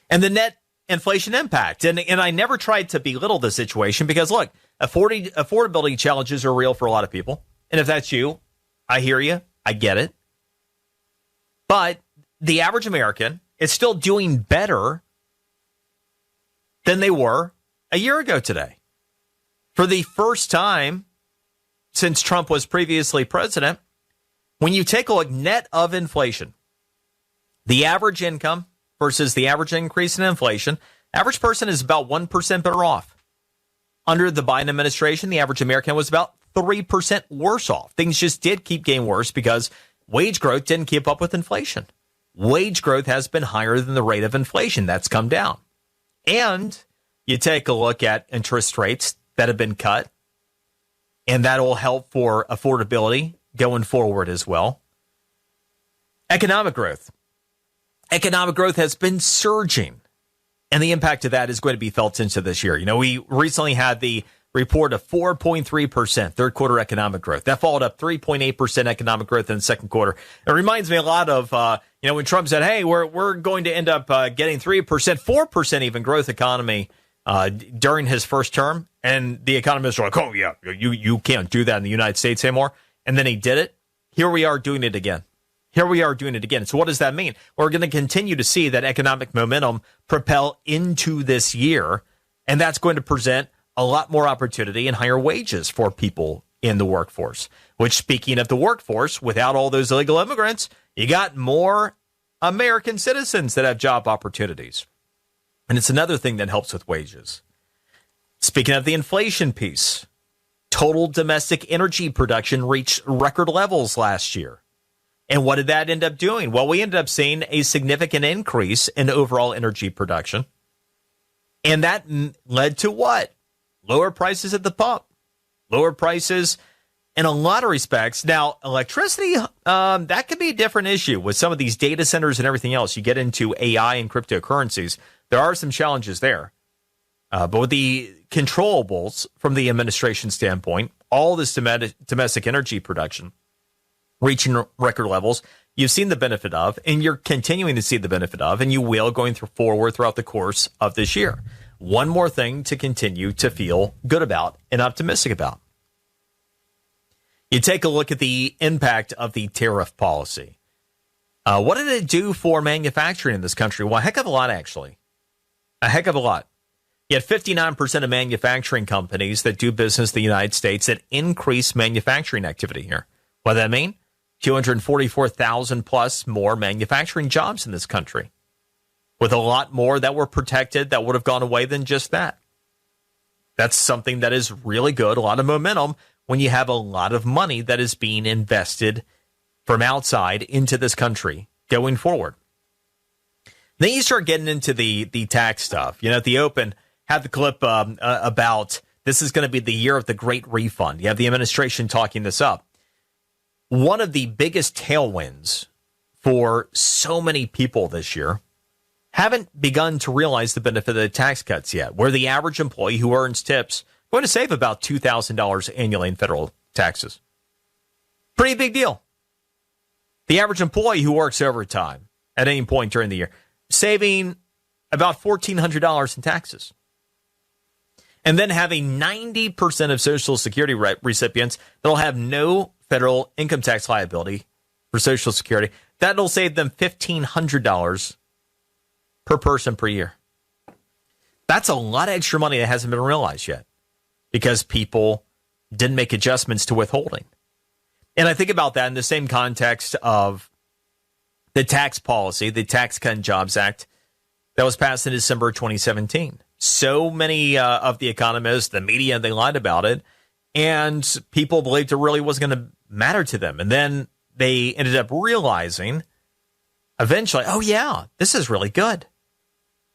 And the net inflation impact. And I never tried to belittle the situation because, look, affordability challenges are real for a lot of people. And if that's you, I hear you. I get it. But the average American is still doing better than they were a year ago today. For the first time since Trump was previously president, when you take a look net of inflation, the average income versus the average increase in inflation, average person is about 1% better off. Under the Biden administration, the average American was about 3% worse off. Things just did keep getting worse because wage growth didn't keep up with inflation. Wage growth has been higher than the rate of inflation. That's come down. And you take a look at interest rates that have been cut, and that will help for affordability going forward as well. Economic growth. Economic growth has been surging, and the impact of that is going to be felt into this year. You know, we recently had the report of 4.3% third quarter economic growth. That followed up 3.8% economic growth in the second quarter. It reminds me a lot of, when Trump said, hey, we're going to end up getting 3%, 4% even growth economy during his first term. And the economists were like, oh, yeah, you can't do that in the United States anymore. And then he did it. Here we are doing it again. So what does that mean? We're going to continue to see that economic momentum propel into this year, and that's going to present a lot more opportunity and higher wages for people in the workforce. Which, speaking of the workforce, without all those illegal immigrants, you got more American citizens that have job opportunities. And it's another thing that helps with wages. Speaking of the inflation piece, total domestic energy production reached record levels last year. And what did that end up doing? Well, we ended up seeing a significant increase in overall energy production. And that led to what? Lower prices at the pump. Lower prices in a lot of respects. Now, electricity, that could be a different issue with some of these data centers and everything else. You get into AI and cryptocurrencies. There are some challenges there. But with the controllables from the administration standpoint, all this domestic energy production reaching record levels, you've seen the benefit of, and you're continuing to see the benefit of, and you will going forward throughout the course of this year. One more thing to continue to feel good about and optimistic about. You take a look at the impact of the tariff policy. What did it do for manufacturing in this country? Well, a heck of a lot, actually. A heck of a lot. You had 59% of manufacturing companies that do business in the United States that increase manufacturing activity here. What does that mean? 244,000 plus more manufacturing jobs in this country, with a lot more that were protected that would have gone away than just that. That's something that is really good, a lot of momentum when you have a lot of money that is being invested from outside into this country going forward. Then you start getting into the tax stuff. You know, at the open, had the clip about this is going to be the year of the great refund. You have the administration talking this up. One of the biggest tailwinds for so many people this year haven't begun to realize the benefit of the tax cuts yet, where the average employee who earns tips is going to save about $2,000 annually in federal taxes. Pretty big deal. The average employee who works overtime at any point during the year, saving about $1,400 in taxes. And then having 90% of Social Security recipients that'll have no federal income tax liability for Social Security. That'll save them $1,500 per person per year. That's a lot of extra money that hasn't been realized yet because people didn't make adjustments to withholding. And I think about that in the same context of the tax policy, the Tax Cut and Jobs Act that was passed in December 2017. So many of the economists, the media, they lied about it, and people believed it really wasn't going to matter to them. And then they ended up realizing eventually, oh, yeah, this is really good.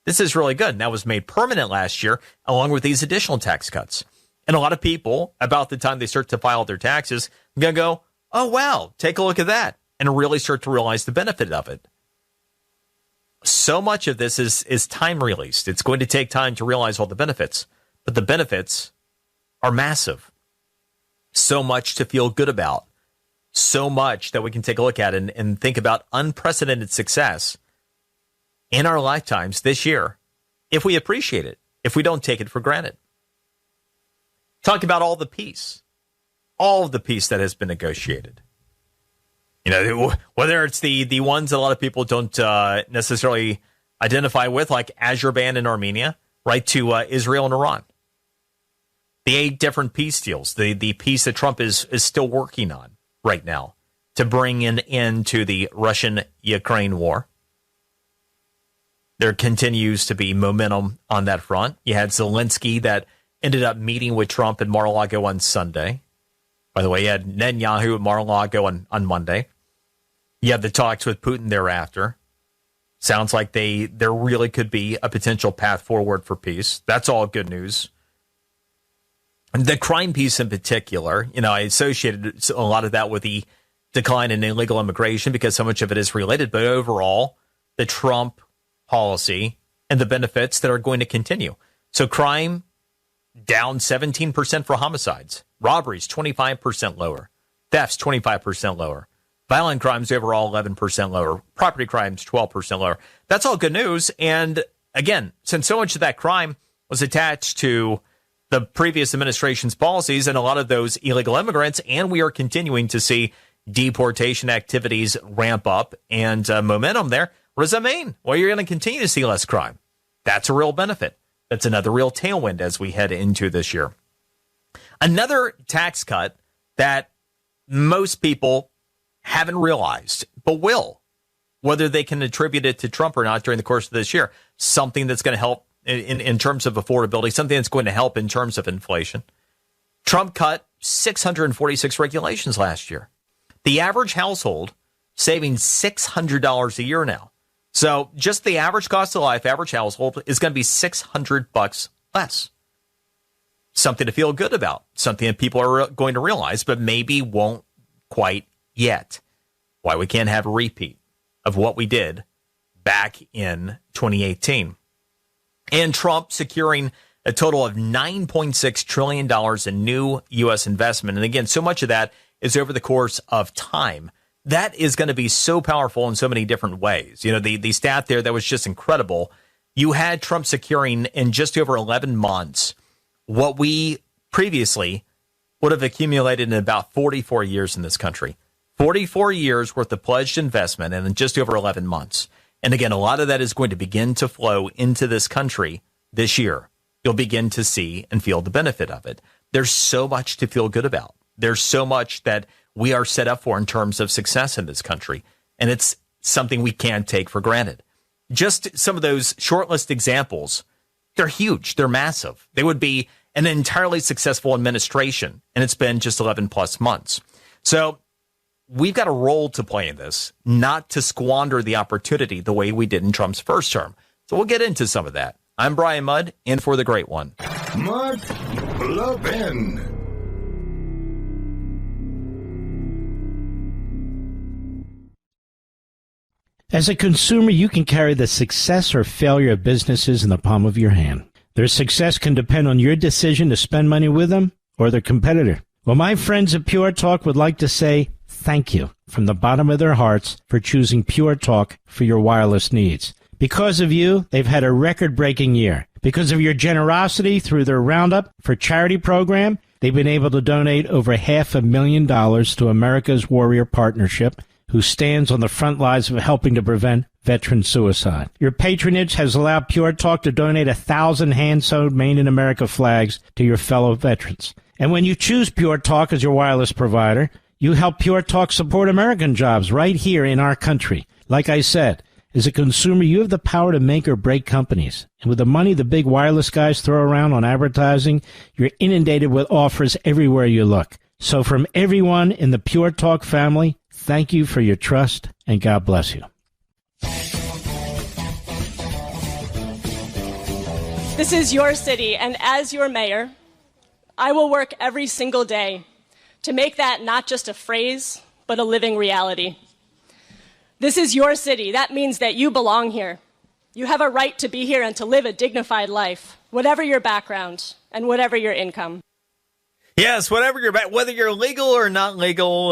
This is really good. And that was made permanent last year, along with these additional tax cuts. And a lot of people, about the time they start to file their taxes, are going to go, oh, wow, take a look at that, and really start to realize the benefit of it. So much of this is time released. It's going to take time to realize all the benefits, but the benefits are massive. So much to feel good about. So much that we can take a look at and think about unprecedented success in our lifetimes this year, if we appreciate it, if we don't take it for granted. Talk about all of the peace that has been negotiated. You know, whether it's the ones that a lot of people don't necessarily identify with, like Azerbaijan and Armenia, right, to Israel and Iran. The 8 different peace deals, the peace that Trump is still working on right now to bring an end to the Russian-Ukraine war. There continues to be momentum on that front. You had Zelensky that ended up meeting with Trump in Mar-a-Lago on Sunday. By the way, you had Netanyahu at Mar-a-Lago on Monday. You had the talks with Putin thereafter. Sounds like there really could be a potential path forward for peace. That's all good news. And the crime piece in particular, you know, I associated a lot of that with the decline in illegal immigration because so much of it is related. But overall, the Trump policy and the benefits that are going to continue. So crime down 17% for homicides. Robberies, 25% lower. Thefts, 25% lower. Violent crimes overall, 11% lower. Property crimes, 12% lower. That's all good news. And again, since so much of that crime was attached to the previous administration's policies and a lot of those illegal immigrants, and we are continuing to see deportation activities ramp up and momentum there, what does that mean? Well, you're going to continue to see less crime. That's a real benefit. That's another real tailwind as we head into this year. Another tax cut that most people haven't realized, but will, whether they can attribute it to Trump or not during the course of this year, something that's going to help in terms of affordability, something that's going to help in terms of inflation. Trump cut 646 regulations last year. The average household saving $600 a year now. So just the average cost of life, average household, is going to be $600 less. Something to feel good about, something that people are going to realize, but maybe won't quite yet. Why we can't have a repeat of what we did back in 2018. And Trump securing a total of $9.6 trillion in new U.S. investment. And again, so much of that is over the course of time. That is going to be so powerful in so many different ways. You know, the stat there that was just incredible. You had Trump securing in just over 11 months what we previously would have accumulated in about 44 years in this country. 44 years worth of pledged investment and in just over 11 months. And again, a lot of that is going to begin to flow into this country this year. You'll begin to see and feel the benefit of it. There's so much to feel good about. There's so much that we are set up for in terms of success in this country. And it's something we can't take for granted. Just some of those short list examples, they're huge. They're massive. They would be an entirely successful administration. And it's been just 11 plus months. So we've got a role to play in this, not to squander the opportunity the way we did in Trump's first term. So we'll get into some of that. I'm Brian Mudd, in for the great one. Mark Levin. As a consumer, you can carry the success or failure of businesses in the palm of your hand. Their success can depend on your decision to spend money with them or their competitor. Well, my friends at Pure Talk would like to say thank you from the bottom of their hearts for choosing Pure Talk for your wireless needs. Because of you, they've had a record-breaking year. Because of your generosity through their Roundup for Charity program, they've been able to donate over $500,000 to America's Warrior Partnership, who stands on the front lines of helping to prevent veteran suicide. Your patronage has allowed Pure Talk to donate 1,000 hand-sewn Made in America flags to your fellow veterans. And when you choose Pure Talk as your wireless provider, you help Pure Talk support American jobs right here in our country. Like I said, as a consumer, you have the power to make or break companies. And with the money the big wireless guys throw around on advertising, you're inundated with offers everywhere you look. So from everyone in the Pure Talk family, thank you for your trust, and God bless you. This is your city, and as your mayor, I will work every single day to make that not just a phrase, but a living reality. This is your city. That means that you belong here. You have a right to be here and to live a dignified life, whatever your background and whatever your income. Yes, whatever whether you're legal or not legal,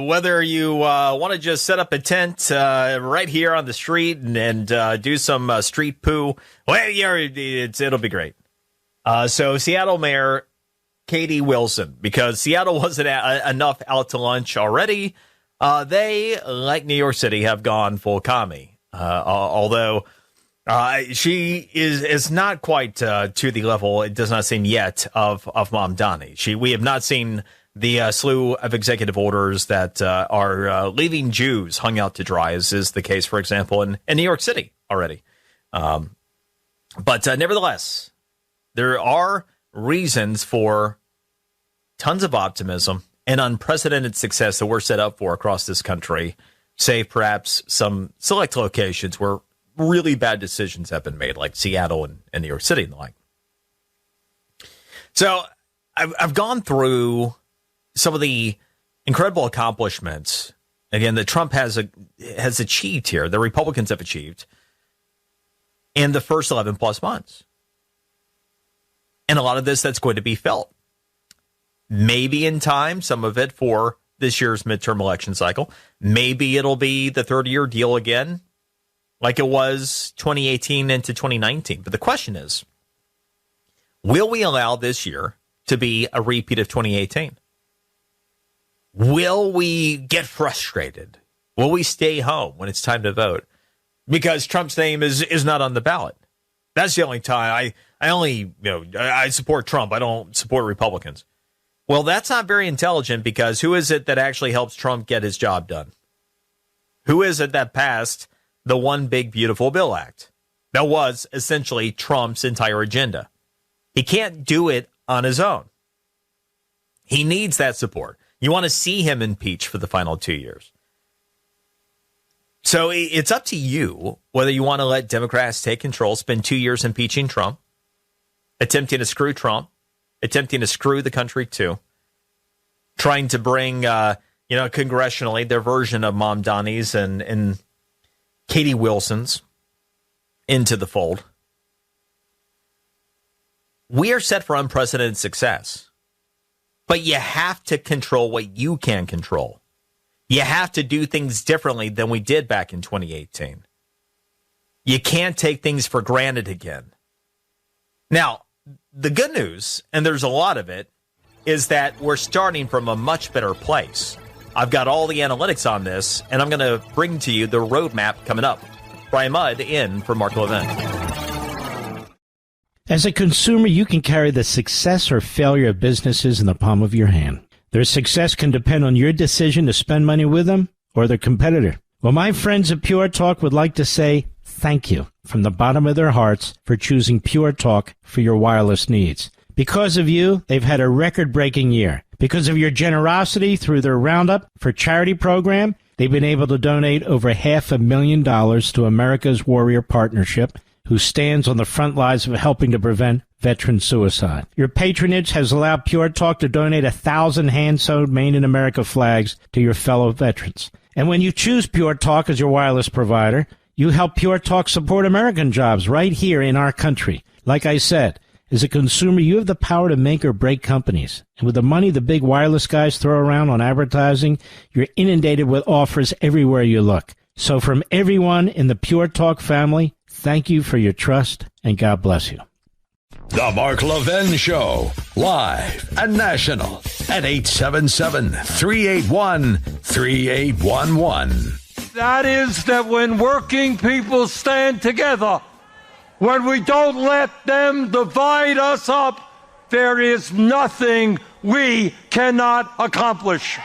whether you want to just set up a tent right here on the street and do some street poo, well, yeah, it'll be great. So Seattle Mayor Katie Wilson, because Seattle wasn't enough out to lunch already, they, like New York City, have gone full commie. Although she is not quite to the level, it does not seem yet, of Mamdani. We have not seen the slew of executive orders that are leaving Jews hung out to dry, as is the case, for example, in New York City already. But nevertheless, there are reasons for tons of optimism and unprecedented success that we're set up for across this country, save perhaps some select locations where really bad decisions have been made, like Seattle and New York City and the like. So I've gone through some of the incredible accomplishments, again, that Trump has achieved here, the Republicans have achieved in the first 11 plus months. And a lot of this that's going to be felt. Maybe in time, some of it for this year's midterm election cycle. Maybe it'll be the 30-year deal again, like it was 2018 into 2019. But the question is, will we allow this year to be a repeat of 2018? Will we get frustrated? Will we stay home when it's time to vote? Because Trump's name is not on the ballot. That's the only time I support Trump. I don't support Republicans. Well, that's not very intelligent, because who is it that actually helps Trump get his job done? Who is it that passed the One Big Beautiful Bill Act? That was essentially Trump's entire agenda. He can't do it on his own. He needs that support. You want to see him impeached for the final 2 years. So it's up to you whether you want to let Democrats take control, spend 2 years impeaching Trump, attempting to screw Trump, attempting to screw the country too, trying to bring, congressionally their version of Mamdani's and Katie Wilson's into the fold. We are set for unprecedented success, but you have to control what you can control. You have to do things differently than we did back in 2018. You can't take things for granted again. Now, the good news, and there's a lot of it, is that we're starting from a much better place. I've got all the analytics on this, and I'm going to bring to you the roadmap coming up. Brian Mudd in for Mark Levin. As a consumer, you can carry the success or failure of businesses in the palm of your hand. Their success can depend on your decision to spend money with them or their competitor. Well, my friends at Pure Talk would like to say thank you from the bottom of their hearts for choosing Pure Talk for your wireless needs. Because of you, they've had a record-breaking year. Because of your generosity through their Roundup for Charity program, they've been able to donate over $500,000 to America's Warrior Partnership, who stands on the front lines of helping to prevent veteran suicide. Your patronage has allowed Pure Talk to donate 1,000 hand-sewn Made in America flags to your fellow veterans. And when you choose Pure Talk as your wireless provider, you help Pure Talk support American jobs right here in our country. Like I said, As a consumer, you have the power to make or break companies. And with the money the big wireless guys throw around on advertising, you're inundated with offers everywhere you look. So from everyone in the Pure Talk family, thank you for your trust, and God bless you. The Mark Levin Show, live and national at 877-381-3811. That is that when working people stand together, when we don't let them divide us up, there is nothing we cannot accomplish.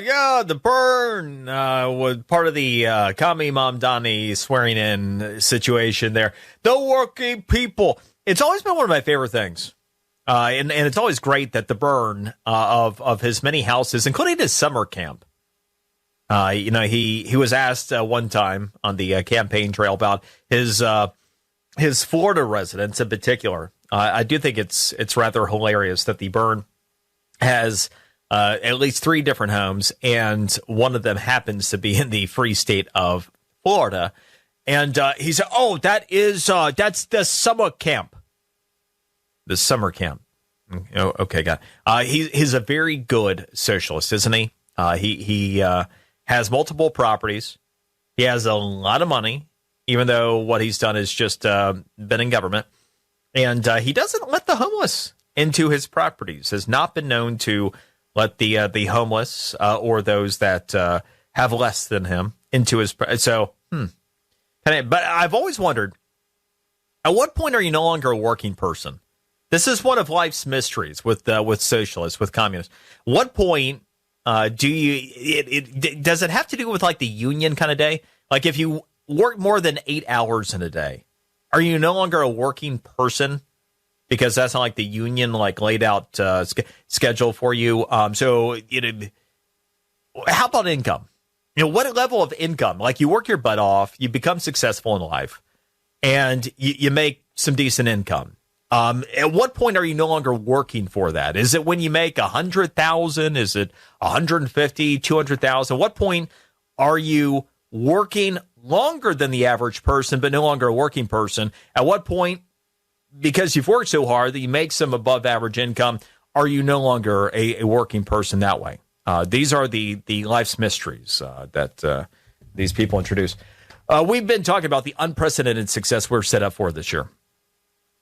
Yeah, the burn was part of the Kami Mamdani swearing in situation there. The working people. It's always been one of my favorite things. And it's always great that the burn of his many houses, including his summer camp. He was asked one time on the campaign trail about his Florida residence in particular. I do think it's rather hilarious that the burn has at least 3 different homes, and one of them happens to be in the free state of Florida. And he said, "Oh, that's the summer camp." The summer camp. Okay, got it. He's a very good socialist, isn't he? He has multiple properties. He has a lot of money, even though what he's done is just been in government. And he doesn't let the homeless into his properties. Has not been known to let the homeless or those that have less than him into his. So, but I've always wondered, at what point are you no longer a working person? This is one of life's mysteries with socialists, with communists. What point does it have to do with like the union kind of day? Like if you work more than 8 hours in a day, are you no longer a working person? Because that's not like the union like laid out schedule for you. So how about income? What level of income? Like you work your butt off, you become successful in life, and you make some decent income. At what point are you no longer working for that? Is it when you make 100,000? Is it 150, 200,000? What point are you working longer than the average person, but no longer a working person? At what point, because you've worked so hard that you make some above average income, are you no longer a working person that way? These are the life's mysteries that these people introduce. We've been talking about the unprecedented success we're set up for this year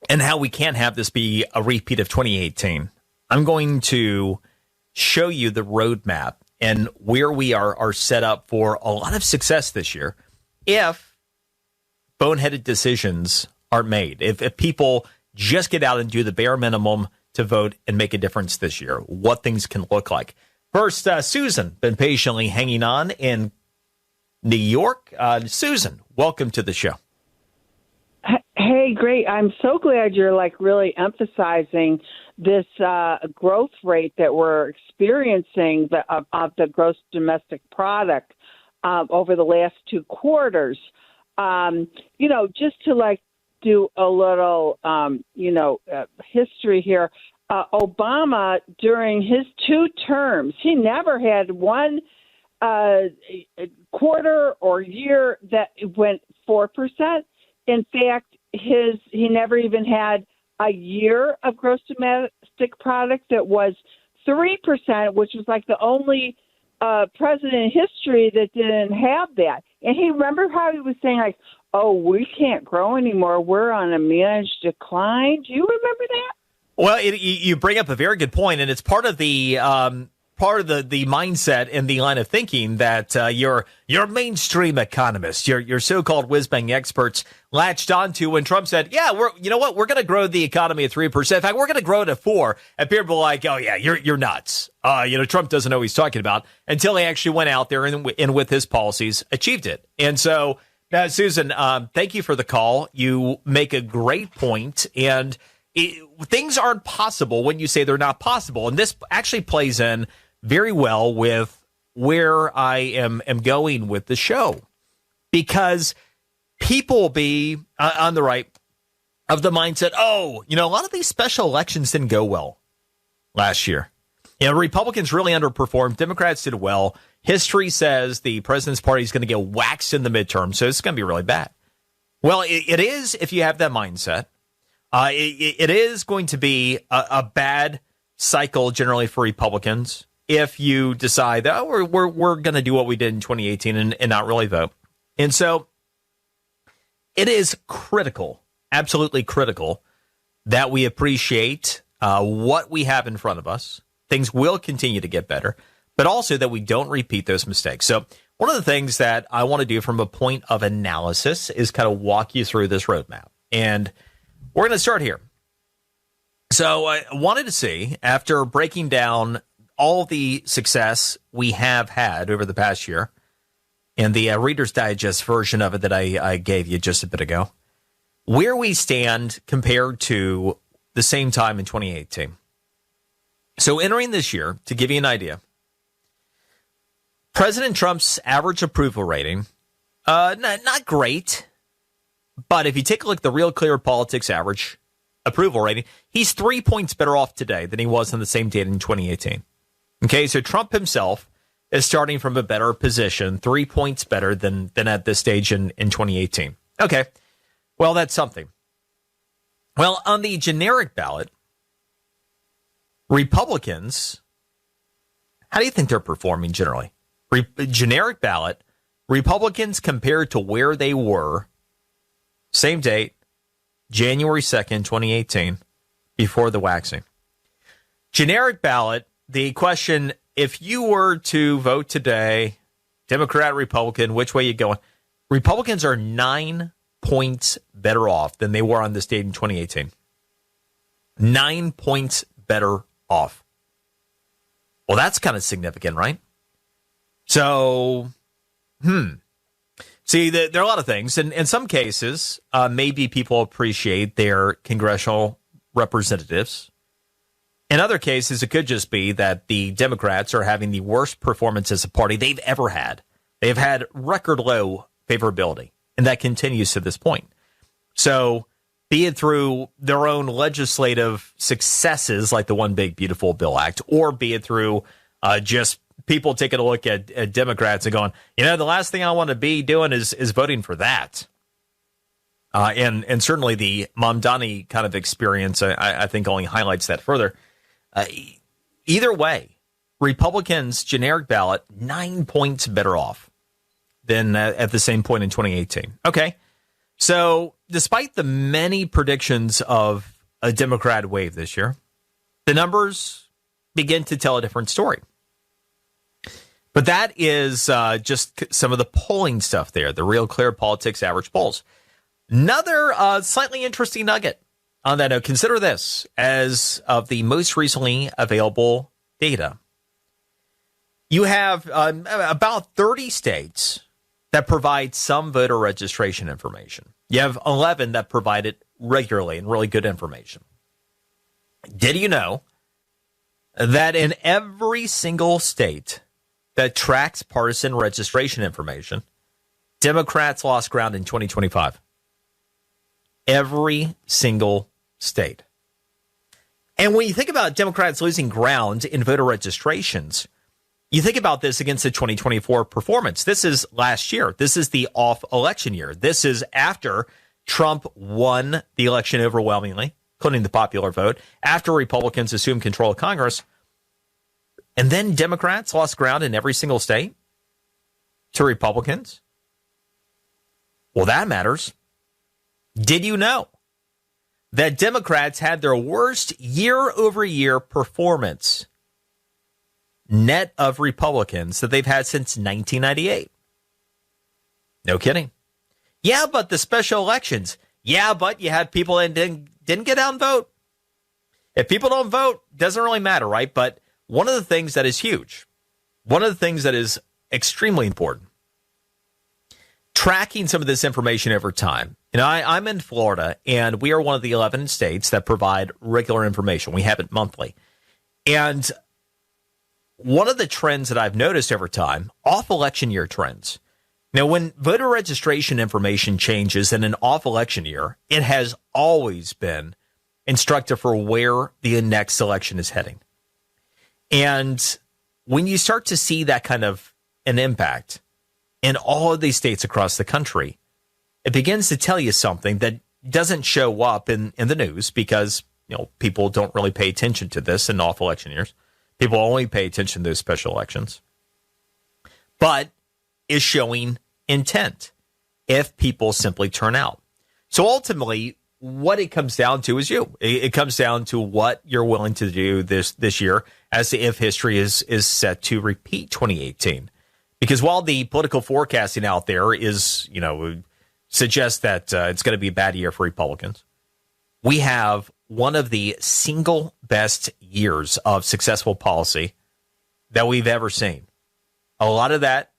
and how we can't have this be a repeat of 2018. I'm going to show you the roadmap and where we are set up for a lot of success this year if boneheaded decisions aren't made. If people just get out and do the bare minimum to vote and make a difference this year, what things can look like. First, Susan, been patiently hanging on in New York. Susan, welcome to the show. Hey, great. I'm so glad you're really emphasizing this growth rate that we're experiencing of the gross domestic product over the last 2 quarters. Just to do a little, history here. Obama, during his 2 terms, he never had one quarter or year that went 4%. In fact, he never even had a year of gross domestic product that was 3%, which was the only president in history that didn't have that. And he remember how he was saying oh, we can't grow anymore. We're on a managed decline. Do you remember that? Well, you bring up a very good point, and it's part of the mindset and the line of thinking that your mainstream economists, your so-called whiz-bang experts latched onto when Trump said, "Yeah, we're going to grow the economy at 3%. In fact, we're going to grow it at 4%." And people were like, "Oh yeah, you're nuts." Trump doesn't know what he's talking about until he actually went out there and with his policies achieved it. And so, Susan, thank you for the call. You make a great point, and things aren't possible when you say they're not possible. And this actually plays in very well with where I am going with the show, because people will be on the right of the mindset, a lot of these special elections didn't go well last year. Republicans really underperformed. Democrats did well. History says the president's party is going to get waxed in the midterm, so it's going to be really bad. Well, it is if you have that mindset. It is going to be a bad cycle generally for Republicans if you decide that we're going to do what we did in 2018 and not really vote. And so it is critical, absolutely critical, that we appreciate what we have in front of us. Things will continue to get better, but also that we don't repeat those mistakes. So one of the things that I want to do from a point of analysis is kind of walk you through this roadmap. And we're going to start here. So I wanted to see, after breaking down all the success we have had over the past year, and the Reader's Digest version of it that I gave you just a bit ago, where we stand compared to the same time in 2018. So entering this year, to give you an idea, President Trump's average approval rating, not great, but if you take a look at the Real Clear Politics average approval rating, he's 3 points better off today than he was on the same date in 2018. Okay, so Trump himself is starting from a better position, 3 points better than at this stage in 2018. Okay, well, that's something. Well, on the generic ballot, Republicans, how do you think they're performing generally? Generic ballot, Republicans compared to where they were, same date, January 2nd, 2018, before the waxing. Generic ballot, the question, if you were to vote today, Democrat, Republican, which way you going? Republicans are 9 points better off than they were on this date in 2018. 9 points better off. Well, that's kind of significant, right? So, see, there are a lot of things. And in some cases, maybe people appreciate their congressional representatives. In other cases, it could just be that the Democrats are having the worst performance as a party they've ever had. They've had record low favorability, and that continues to this point. So, be it through their own legislative successes, like the One Big Beautiful Bill Act, or be it through just people taking a look at Democrats and going, the last thing I want to be doing is voting for that. And certainly the Mamdani kind of experience, I think, only highlights that further. Either way, Republicans' generic ballot, 9 points better off than at the same point in 2018. Okay, so despite the many predictions of a Democrat wave this year, the numbers begin to tell a different story. But that is just some of the polling stuff there, the Real Clear Politics average polls. Another slightly interesting nugget on that note, consider this as of the most recently available data. You have about 30 states that provide some voter registration information. You have 11 that provide it regularly and really good information. Did you know that in every single state that tracks partisan registration information, Democrats lost ground in 2025? Every single state. And when you think about Democrats losing ground in voter registrations, you think about this against the 2024 performance. This is last year. This is the off-election year. This is after Trump won the election overwhelmingly, including the popular vote, after Republicans assumed control of Congress. And then Democrats lost ground in every single state to Republicans. Well, that matters. Did you know that Democrats had their worst year-over-year performance net of Republicans that they've had since 1998? No kidding. Yeah, but the special elections. Yeah, but you had people that didn't get out and vote. If people don't vote, doesn't really matter, right? But one of the things that is huge, one of the things that is extremely important, tracking some of this information over time. I'm in Florida, and we are one of the 11 states that provide regular information. We have it monthly. And one of the trends that I've noticed over time, off-election year trends. Now, when voter registration information changes in an off-election year, it has always been instructive for where the next election is heading. And when you start to see that kind of an impact in all of these states across the country, it begins to tell you something that doesn't show up in the news because, people don't really pay attention to this in off-election years. People only pay attention to those special elections. But is showing intent if people simply turn out. So ultimately, what it comes down to is you. It comes down to what you're willing to do this year as if history is set to repeat 2018. Because while the political forecasting out there is, suggests that it's going to be a bad year for Republicans, we have one of the single best years of successful policy that we've ever seen. A lot of that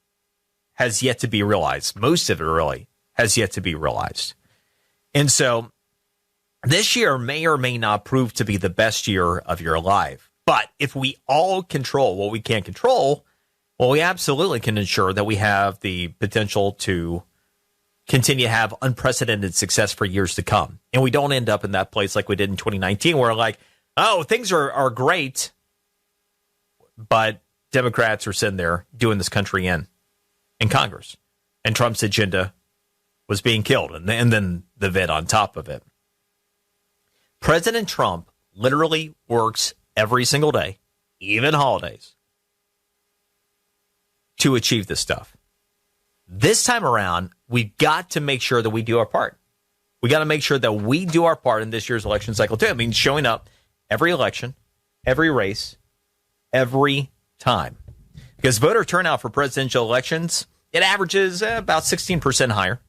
has yet to be realized. Most of it really has yet to be realized. And so this year may or may not prove to be the best year of your life. But if we all control what we can't control, well, we absolutely can ensure that we have the potential to continue to have unprecedented success for years to come. And we don't end up in that place like we did in 2019 where things are great, but Democrats are sitting there doing this country in Congress. And Trump's agenda was being killed. And then the vid on top of it. President Trump literally works every single day, even holidays, to achieve this stuff. This time around, we've got to make sure that we do our part. We got to make sure that we do our part in this year's election cycle, too. I mean, showing up every election, every race, every time. Because voter turnout for presidential elections, it averages about 16% higher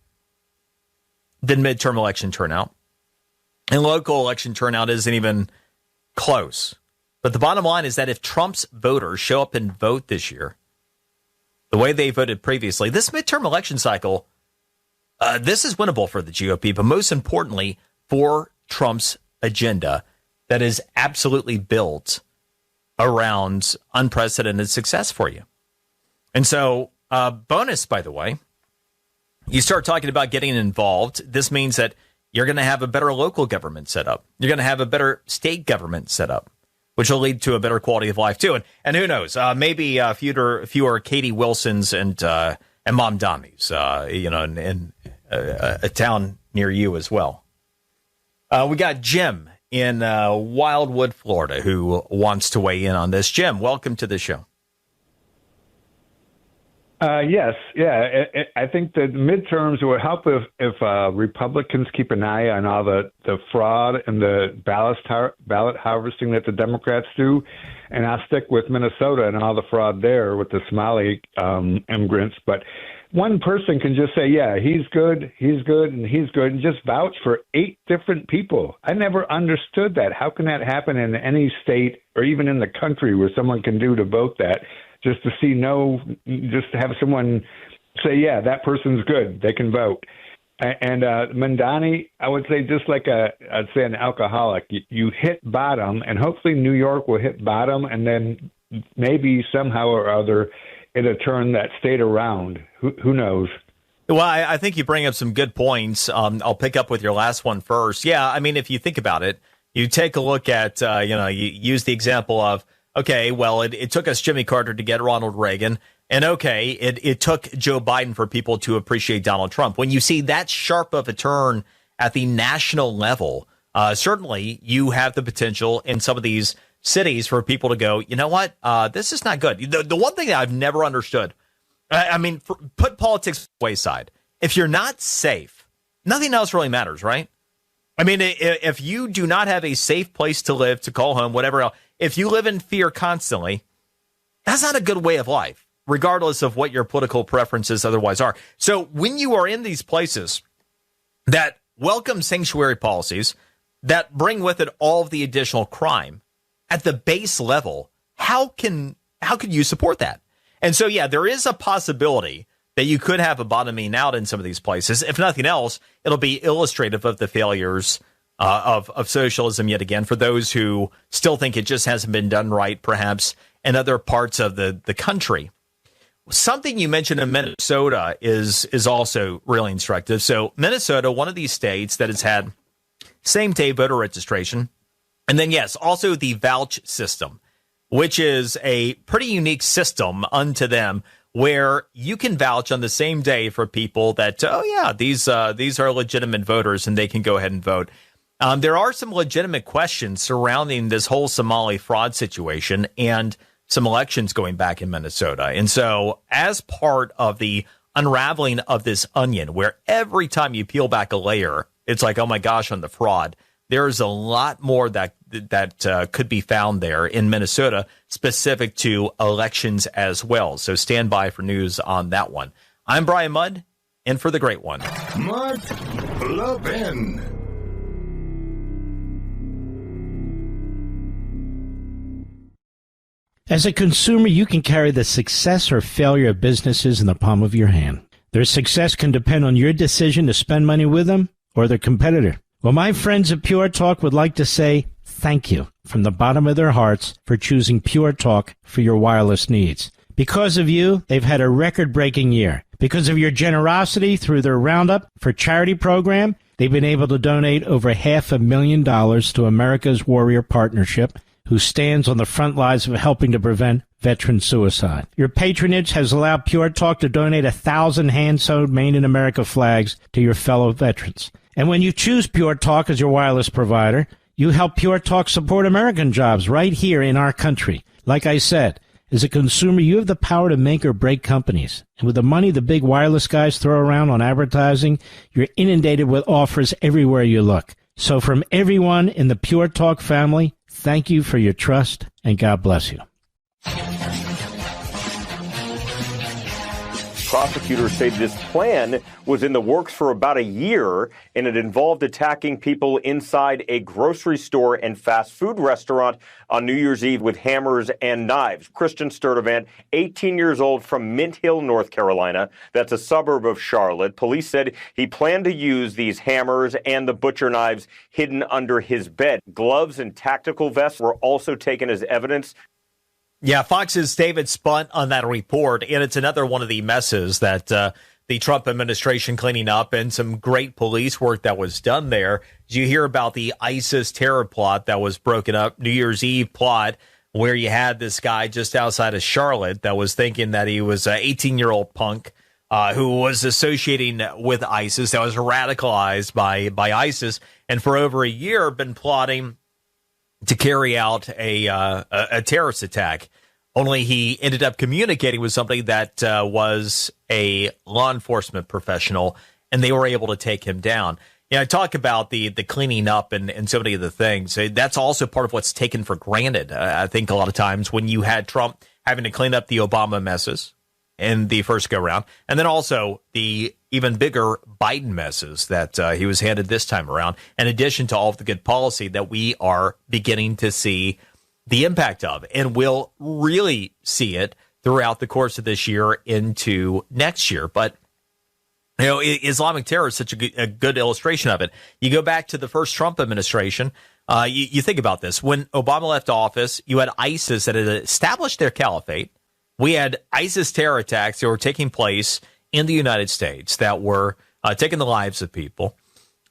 than midterm election turnout. And local election turnout isn't even close. But the bottom line is that if Trump's voters show up and vote this year, the way they voted previously, this midterm election cycle, this is winnable for the GOP, but most importantly, for Trump's agenda that is absolutely built around unprecedented success for you. And so, bonus, by the way, you start talking about getting involved. This means that you're going to have a better local government set up. You're going to have a better state government set up, which will lead to a better quality of life, too. And who knows, maybe fewer Katie Wilsons and Mom Donnies, in a town near you as well. We got Jim in Wildwood, Florida, who wants to weigh in on this. Jim, welcome to the show. Yes. Yeah. I think the midterms would help if Republicans keep an eye on all the fraud and the ballot harvesting that the Democrats do. And I'll stick with Minnesota and all the fraud there with the Somali immigrants. But one person can just say, yeah, he's good, and just vouch for 8 different people. I never understood that. How can that happen in any state or even in the country where someone can do to vote that? Just to just to have someone say, yeah, that person's good, they can vote. And Mandani, I would say just like I'd say an alcoholic, you hit bottom, and hopefully New York will hit bottom, and then maybe somehow or other it'll turn that state around. Who knows? Well, I think you bring up some good points. I'll pick up with your last one first. Yeah, I mean, if you think about it, you take a look at, you use the example of, okay, well, it took us Jimmy Carter to get Ronald Reagan. And okay, it took Joe Biden for people to appreciate Donald Trump. When you see that sharp of a turn at the national level, certainly you have the potential in some of these cities for people to go, you know what, this is not good. The one thing that I've never understood, put politics wayside. If you're not safe, nothing else really matters, right? I mean, if you do not have a safe place to live, to call home, whatever else, if you live in fear constantly, that's not a good way of life, regardless of what your political preferences otherwise are. So when you are in these places that welcome sanctuary policies, that bring with it all of the additional crime at the base level, how can you support that? And so, yeah, there is a possibility that you could have a bottoming out in some of these places. If nothing else, it'll be illustrative of the failures of socialism yet again, for those who still think it just hasn't been done right, perhaps, in other parts of the country. Something you mentioned in Minnesota is also really instructive. So Minnesota, one of these states that has had same-day voter registration, and then, yes, also the vouch system, which is a pretty unique system unto them, where you can vouch on the same day for people that, oh, yeah, these are legitimate voters and they can go ahead and vote. There are some legitimate questions surrounding this whole Somali fraud situation and some elections going back in Minnesota. And so as part of the unraveling of this onion, where every time you peel back a layer, it's like, oh, my gosh, on the fraud, there's a lot more that could be found there in Minnesota specific to elections as well. So stand by for news on that one. I'm Brian Mudd, and for the great one, Mark Levin. As a consumer, you can carry the success or failure of businesses in the palm of your hand. Their success can depend on your decision to spend money with them or their competitor. Well, my friends at Pure Talk would like to say thank you from the bottom of their hearts for choosing Pure Talk for your wireless needs. Because of you, they've had a record-breaking year. Because of your generosity through their Roundup for Charity program, they've been able to donate over $500,000 to America's Warrior Partnership, who stands on the front lines of helping to prevent veteran suicide. Your patronage has allowed Pure Talk to donate 1,000 hand-sewed Made in America flags to your fellow veterans. And when you choose Pure Talk as your wireless provider, you help Pure Talk support American jobs right here in our country. Like I said, as a consumer, you have the power to make or break companies. And with the money the big wireless guys throw around on advertising, you're inundated with offers everywhere you look. So from everyone in the Pure Talk family, thank you for your trust, and God bless you. Prosecutors say this plan was in the works for about a year, and it involved attacking people inside a grocery store and fast food restaurant on New Year's Eve with hammers and knives. Christian Sturdivant, 18 years old, from Mint Hill, North Carolina. That's a suburb of Charlotte. Police said he planned to use these hammers and the butcher knives hidden under his bed. Gloves and tactical vests were also taken as evidence. Yeah, Fox's David Spunt on that report, and it's another one of the messes that the Trump administration cleaning up, and some great police work that was done there. Did you hear about the ISIS terror plot that was broken up, New Year's Eve plot, where you had this guy just outside of Charlotte that was thinking that he was an 18-year-old punk who was associating with ISIS, that was radicalized by ISIS, and for over a year been plotting to carry out a terrorist attack. Only he ended up communicating with somebody that was a law enforcement professional, and they were able to take him down. I talk about the cleaning up and so many of the things. That's also part of what's taken for granted. I think a lot of times when you had Trump having to clean up the Obama messes in the first go-round, and then also the even bigger Biden messes that he was handed this time around, in addition to all of the good policy that we are beginning to see the impact of, and we'll really see it throughout the course of this year into next year. But Islamic terror is such a good illustration of it. You go back to the first Trump administration. You think about this. When Obama left office, you had ISIS that had established their caliphate. We had ISIS terror attacks that were taking place in the United States that were taking the lives of people.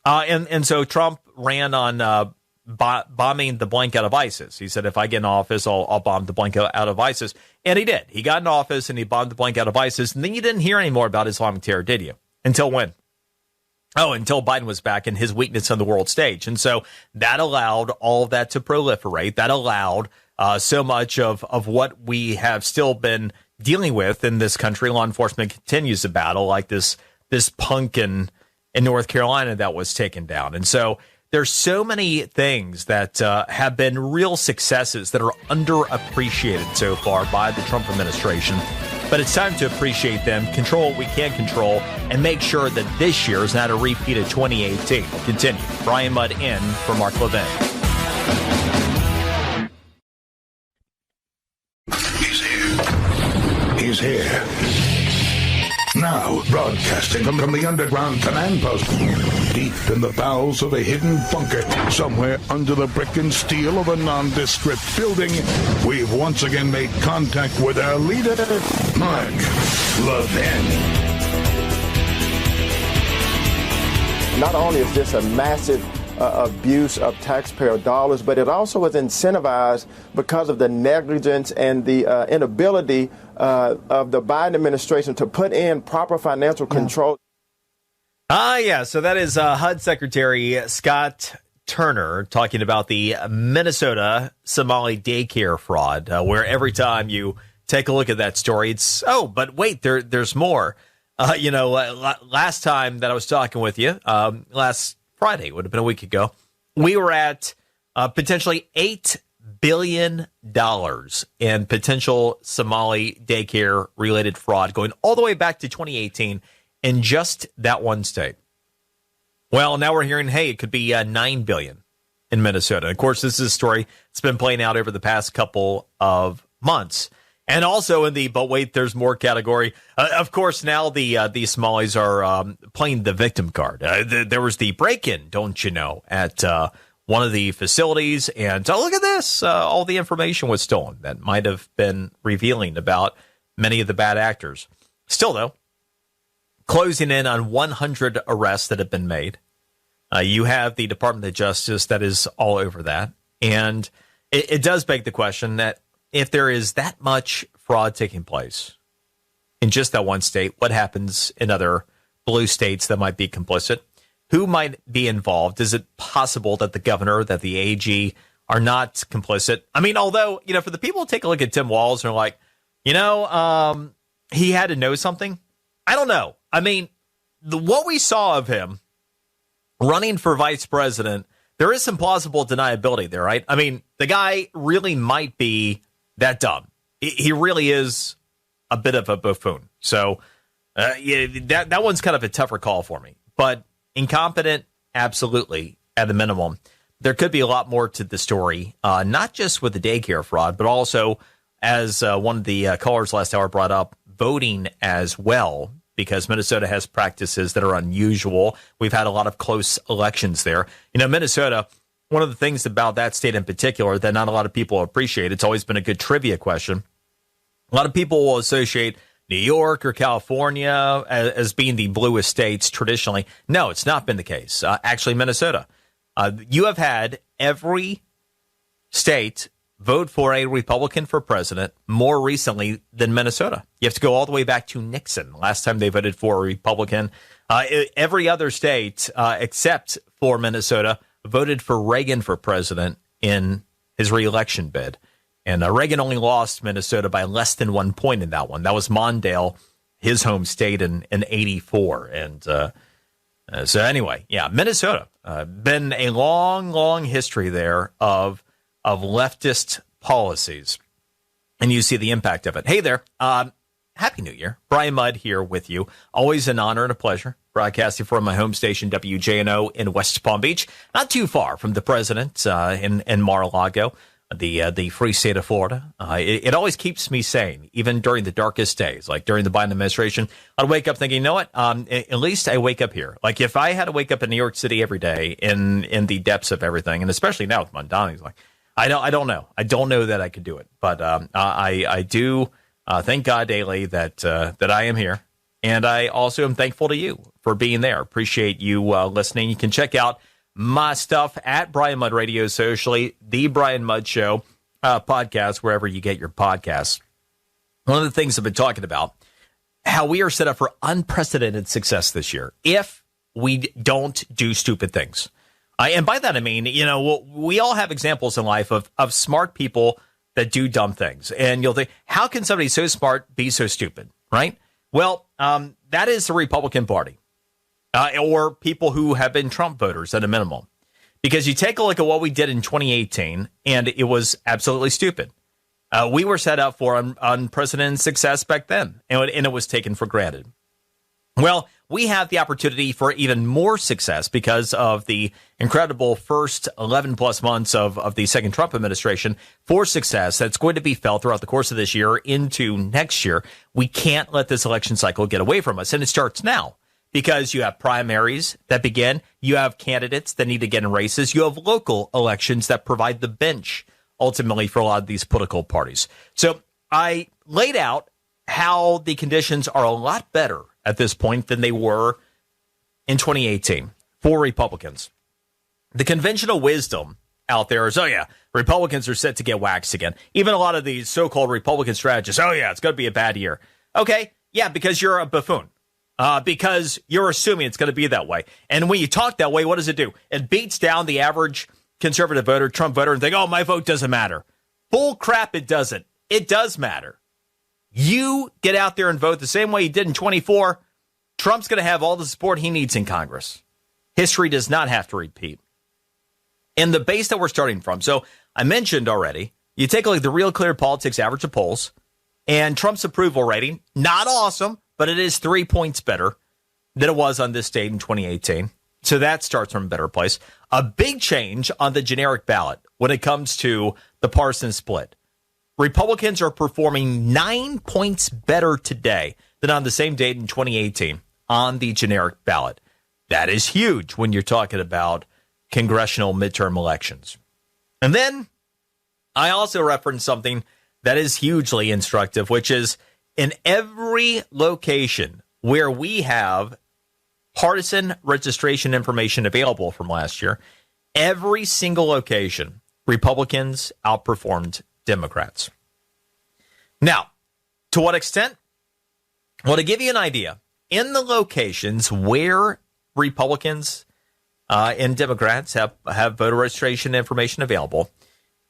And so Trump ran on bombing the blank out of ISIS. He said, if I get in office, I'll bomb the blank out of ISIS. And he did. He got in office and he bombed the blank out of ISIS. And then you didn't hear any more about Islamic terror, did you? Until when? Oh, until Biden was back and his weakness on the world stage. And so that allowed all of that to proliferate. That allowed so much of what we have still been dealing with in this country. Law enforcement continues to battle, like this punk in North Carolina that was taken down. And so there's so many things that have been real successes that are underappreciated so far by the Trump administration. But it's time to appreciate them, control what we can control, and make sure that this year is not a repeat of 2018. We'll continue. Brian Mudd in for Mark Levin. He's here. Now, broadcasting from the underground command post, deep in the bowels of a hidden bunker, somewhere under the brick and steel of a nondescript building, we've once again made contact with our leader, Mark Levin. Not only is this a massive abuse of taxpayer dollars, but it also was incentivized because of the negligence and the inability of the Biden administration to put in proper financial control. So that is HUD Secretary Scott Turner talking about the Minnesota Somali daycare fraud, where every time you take a look at that story, it's, but wait, there's more. Last time that I was talking with you, last Friday, would have been a week ago, we were at potentially $8 billion in potential Somali daycare-related fraud going all the way back to 2018 in just that one state. Well, now we're hearing, hey, it could be $9 billion in Minnesota. Of course, this is a story that's been playing out over the past couple of months. And also in the but wait, there's more category. Of course, now the Somalis are playing the victim card. There was the break-in, don't you know, at one of the facilities. And look at this. All the information was stolen that might have been revealing about many of the bad actors. Still, though, closing in on 100 arrests that have been made. You have the Department of Justice that is all over that. And it does beg the question that if there is that much fraud taking place in just that one state, what happens in other blue states that might be complicit? Who might be involved? Is it possible that the governor, that the AG are not complicit? I mean, although, for the people who take a look at Tim Walz and are like, he had to know something. I don't know. I mean, what we saw of him running for vice president, there is some plausible deniability there, right? I mean, the guy really might be that dumb. He really is a bit of a buffoon. So that one's kind of a tougher call for me. But incompetent, absolutely, at a minimum. There could be a lot more to the story, not just with the daycare fraud, but also, as one of the callers last hour brought up, voting as well, because Minnesota has practices that are unusual. We've had a lot of close elections there. Minnesota, one of the things about that state in particular that not a lot of people appreciate, it's always been a good trivia question. A lot of people will associate New York or California as being the bluest states traditionally. No, it's not been the case. Actually, Minnesota. You have had every state vote for a Republican for president more recently than Minnesota. You have to go all the way back to Nixon. Last time they voted for a Republican. Every other state, except for Minnesota, voted for Reagan for president in his reelection bid. And Reagan only lost Minnesota by less than 1 point in that one. That was Mondale, his home state, in 84. And so anyway, Minnesota. Been a long, long history there of leftist policies. And you see the impact of it. Hey there. Happy New Year. Brian Mudd here with you. Always an honor and a pleasure. Broadcasting from my home station, WJNO, in West Palm Beach. Not too far from the president in Mar-a-Lago, the free state of Florida. It always keeps me sane, even during the darkest days, like during the Biden administration. I'd wake up thinking, you know what? At least I wake up here. Like if I had to wake up in New York City every day in the depths of everything, and especially now with Mondani, like I don't know. I don't know that I could do it, but I do thank God daily that I am here. And I also am thankful to you for being there. Appreciate you listening. You can check out my stuff at Brian Mudd Radio socially, The Brian Mudd Show podcast, wherever you get your podcasts. One of the things I've been talking about, how we are set up for unprecedented success this year if we don't do stupid things. And by that, I mean, we all have examples in life of smart people that do dumb things. And you'll think, how can somebody so smart be so stupid, right? Well, that is the Republican Party, or people who have been Trump voters at a minimum, because you take a look at what we did in 2018, and it was absolutely stupid. We were set up for unprecedented success back then, and it was taken for granted. Well, we have the opportunity for even more success because of the incredible first 11 plus months of the second Trump administration for success that's going to be felt throughout the course of this year into next year. We can't let this election cycle get away from us. And it starts now because you have primaries that begin. You have candidates that need to get in races. You have local elections that provide the bench ultimately for a lot of these political parties. So I laid out how the conditions are a lot better at this point than they were in 2018 for Republicans. The conventional wisdom out there is, oh, yeah, Republicans are set to get waxed again. Even a lot of these so-called Republican strategists, oh, yeah, it's going to be a bad year. Okay, yeah, because you're a buffoon. Because you're assuming it's going to be that way. And when you talk that way, what does it do? It beats down the average conservative voter, Trump voter, and think, oh, my vote doesn't matter. Bull crap, it doesn't. It does matter. You get out there and vote the same way you did in 24. Trump's going to have all the support he needs in Congress. History does not have to repeat. And the base that we're starting from, so I mentioned already, you take a look at the Real Clear Politics average of polls, and Trump's approval rating, not awesome, but it is 3 points better than it was on this date in 2018. So that starts from a better place. A big change on the generic ballot when it comes to the partisan split. Republicans are performing 9 points better today than on the same date in 2018 on the generic ballot. That is huge when you're talking about congressional midterm elections. And then I also referenced something that is hugely instructive, which is in every location where we have partisan registration information available from last year, every single location, Republicans outperformed Democrats. Now, to what extent? Well, to give you an idea, in the locations where Republicans and Democrats have voter registration information available,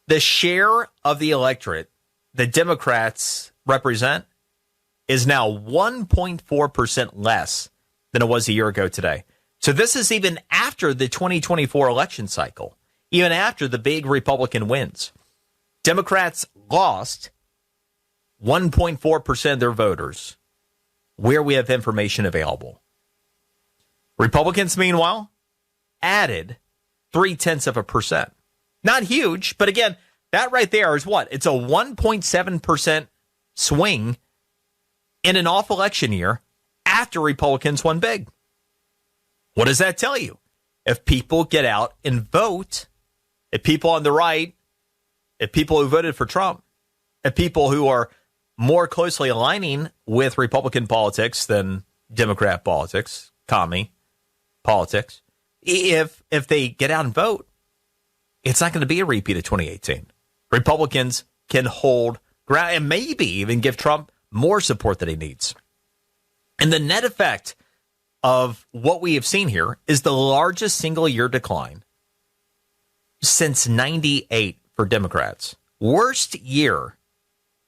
the share of the electorate that Democrats represent is now 1.4% less than it was a year ago today. So this is even after the 2024 election cycle, even after the big Republican wins. Democrats lost 1.4% of their voters where we have information available. Republicans, meanwhile, added 0.3%. Not huge, but again, that right there is what? It's a 1.7% swing in an off election year after Republicans won big. What does that tell you? If people get out and vote, if people on the right, if people who voted for Trump, if people who are more closely aligning with Republican politics than Democrat politics, commie politics, if they get out and vote, it's not going to be a repeat of 2018. Republicans can hold ground and maybe even give Trump more support that he needs. And the net effect of what we have seen here is the largest single-year decline since 98 for Democrats. Worst year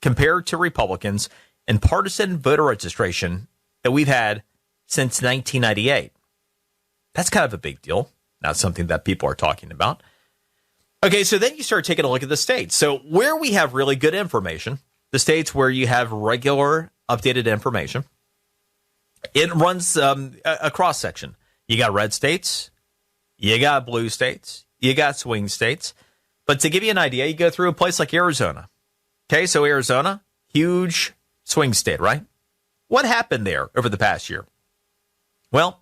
compared to Republicans in partisan voter registration that we've had since 1998. That's kind of a big deal. Not something that people are talking about. Okay, so then you start taking a look at the states. So where we have really good information, the states where you have regular updated information, it runs a cross-section. You got red states, you got blue states, you got swing states. But to give you an idea, you go through a place like Arizona. Okay, so Arizona, huge swing state, right? What happened there over the past year? Well,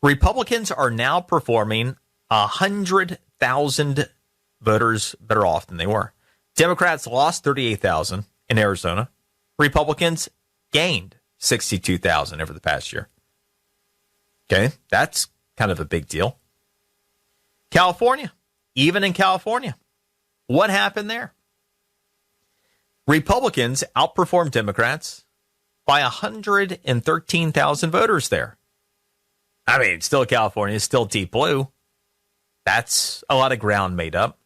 Republicans are now performing 100,000 voters better off than they were. Democrats lost 38,000 in Arizona. Republicans gained 62,000 over the past year. Okay, that's kind of a big deal. California, even in California, what happened there? Republicans outperformed Democrats by 113,000 voters there. I mean, still California, still deep blue. That's a lot of ground made up.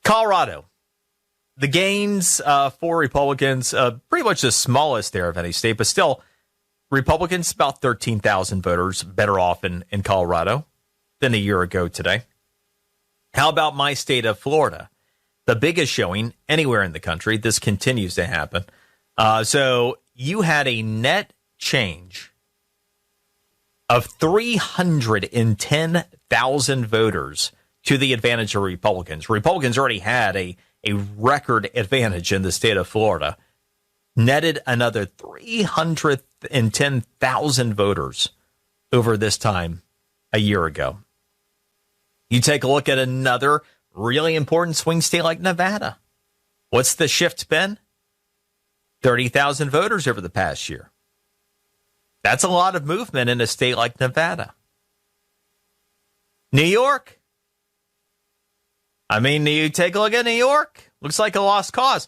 Colorado, the gains for Republicans, pretty much the smallest there of any state, but still, Republicans about 13,000 voters better off in Colorado than a year ago today. How about my state of Florida? The biggest showing anywhere in the country. This continues to happen. So you had a net change of 310,000 voters to the advantage of Republicans. Republicans already had a record advantage in the state of Florida. Netted another 310,000 voters over this time a year ago. You take a look at another really important swing state like Nevada. What's the shift been? 30,000 voters over the past year. That's a lot of movement in a state like Nevada. New York. I mean, you take a look at New York. Looks like a lost cause.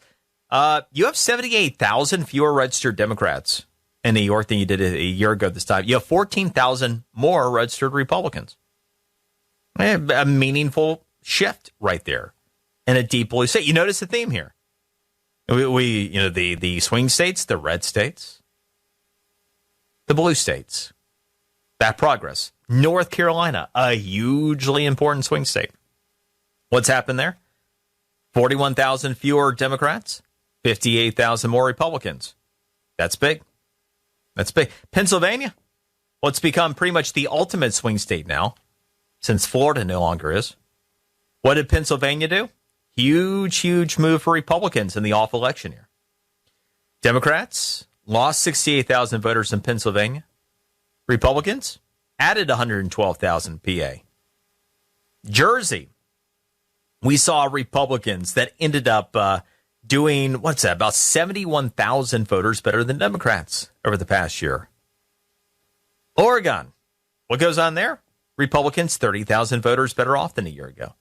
You have 78,000 fewer registered Democrats in New York than you did a year ago this time. You have 14,000 more registered Republicans. A meaningful shift right there in a deep blue state. You notice the theme here. The swing states, the red states, the blue states. That progress. North Carolina, a hugely important swing state. What's happened there? 41,000 fewer Democrats, 58,000 more Republicans. That's big. That's big. Pennsylvania, well, it's become pretty much the ultimate swing state now, since Florida no longer is. What did Pennsylvania do? Huge move for Republicans in the off election year. Democrats lost 68,000 voters in Pennsylvania. Republicans added 112,000 PA. Jersey, we saw Republicans that ended up doing, about 71,000 voters better than Democrats over the past year. Oregon, what goes on there? Republicans, 30,000 voters better off than a year ago.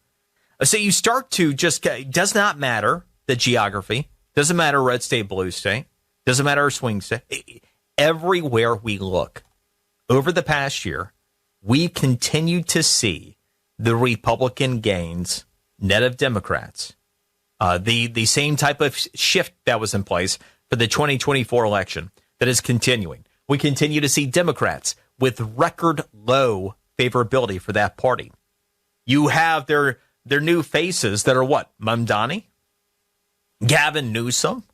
So you start to it does not matter the geography, doesn't matter red state, blue state, doesn't matter swing state. Everywhere we look over the past year, we continue to see the Republican gains net of Democrats. The same type of shift that was in place for the 2024 election that is continuing. We continue to see Democrats with record low favorability for that party. You have their new faces that are what? Mamdani? Gavin Newsom?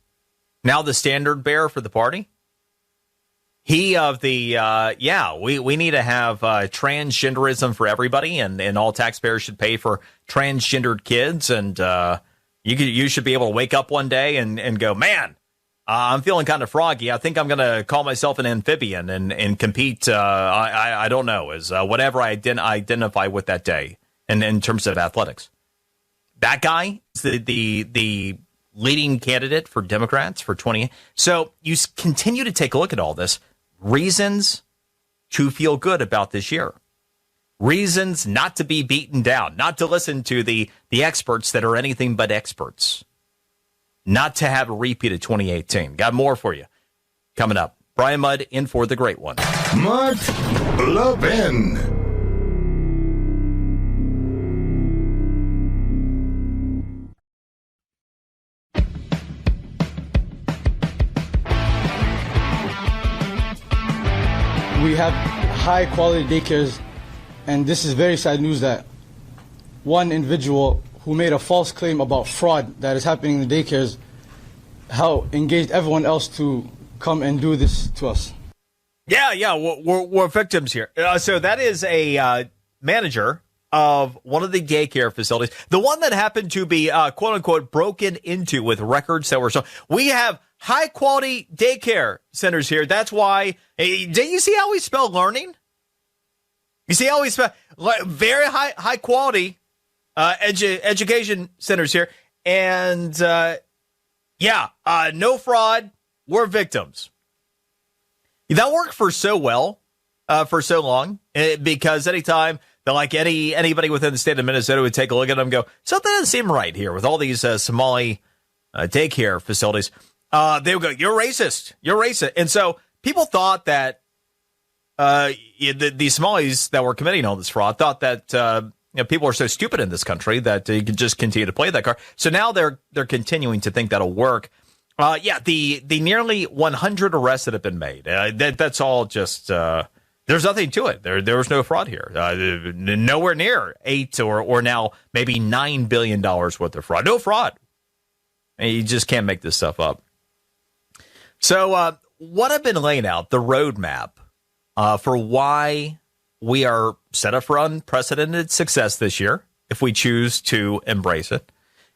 Now the standard bearer for the party? He of the, we need to have transgenderism for everybody, and all taxpayers should pay for transgendered kids, and you should be able to wake up one day and go, man, I'm feeling kind of froggy. I think I'm going to call myself an amphibian and compete, I don't know, as whatever I identify with that day in terms of athletics. That guy is the leading candidate for Democrats for 20. So you continue to take a look at all this. Reasons to feel good about this year. Reasons not to be beaten down, not to listen to the experts that are anything but experts. Not to have a repeat of 2018. Got more for you coming up. Brian Mudd in for the great one. Mark Levin. We have high quality daycares, and this is very sad news that one individual who made a false claim about fraud that is happening in the daycares, how engaged everyone else to come and do this to us. Yeah, we're victims here. So that is a manager of one of the daycare facilities, the one that happened to be quote unquote broken into with records that were so. We have high quality daycare centers here. That's why. Do you see how we spell learning? You see how we spell very high quality education centers here, and no fraud. We're victims. That worked for so well for so long because anytime that like anybody within the state of Minnesota would take a look at them and go, something doesn't seem right here with all these Somali daycare facilities. They would go, you're racist. And so people thought that the Somalis that were committing all this fraud thought that people are so stupid in this country that you can just continue to play that card. So now they're continuing to think that'll work. The nearly 100 arrests that have been made, that's all just there's nothing to it. There was no fraud here. Nowhere near $8 or now maybe $9 billion worth of fraud. No fraud. And you just can't make this stuff up. So what I've been laying out, the roadmap for why we are set up for unprecedented success this year, if we choose to embrace it,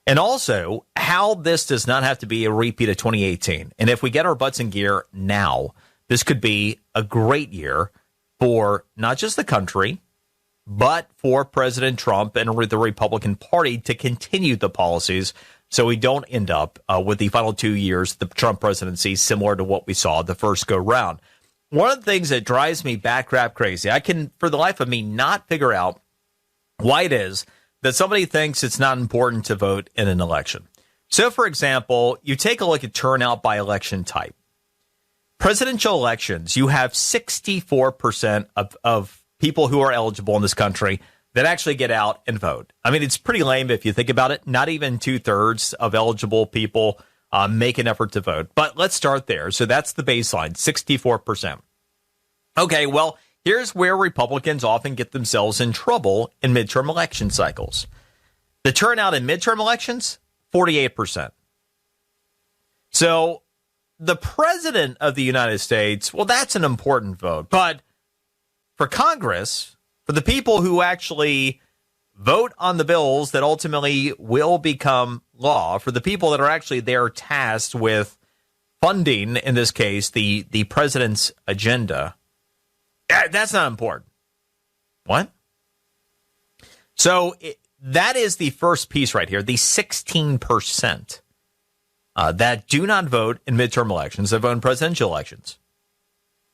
and also how this does not have to be a repeat of 2018. And if we get our butts in gear now, this could be a great year for not just the country, but for President Trump and the Republican Party to continue the policies so we don't end up with the final 2 years of the Trump presidency similar to what we saw the first go round. One of the things that drives me bat crap crazy, I can, for the life of me, not figure out why it is that somebody thinks it's not important to vote in an election. So, for example, you take a look at turnout by election type. Presidential elections, you have 64% of people who are eligible in this country that actually get out and vote. I mean, it's pretty lame if you think about it. Not even 2/3 of eligible people make an effort to vote. But let's start there. So that's the baseline, 64%. Okay, well, here's where Republicans often get themselves in trouble in midterm election cycles. The turnout in midterm elections, 48%. So the president of the United States, well, that's an important vote. But for Congress, for the people who actually vote on the bills that ultimately will become law, for the people that are actually there tasked with funding, in this case, the president's agenda, that's not important. What? So that is the first piece right here, the 16% that do not vote in midterm elections, that vote in presidential elections.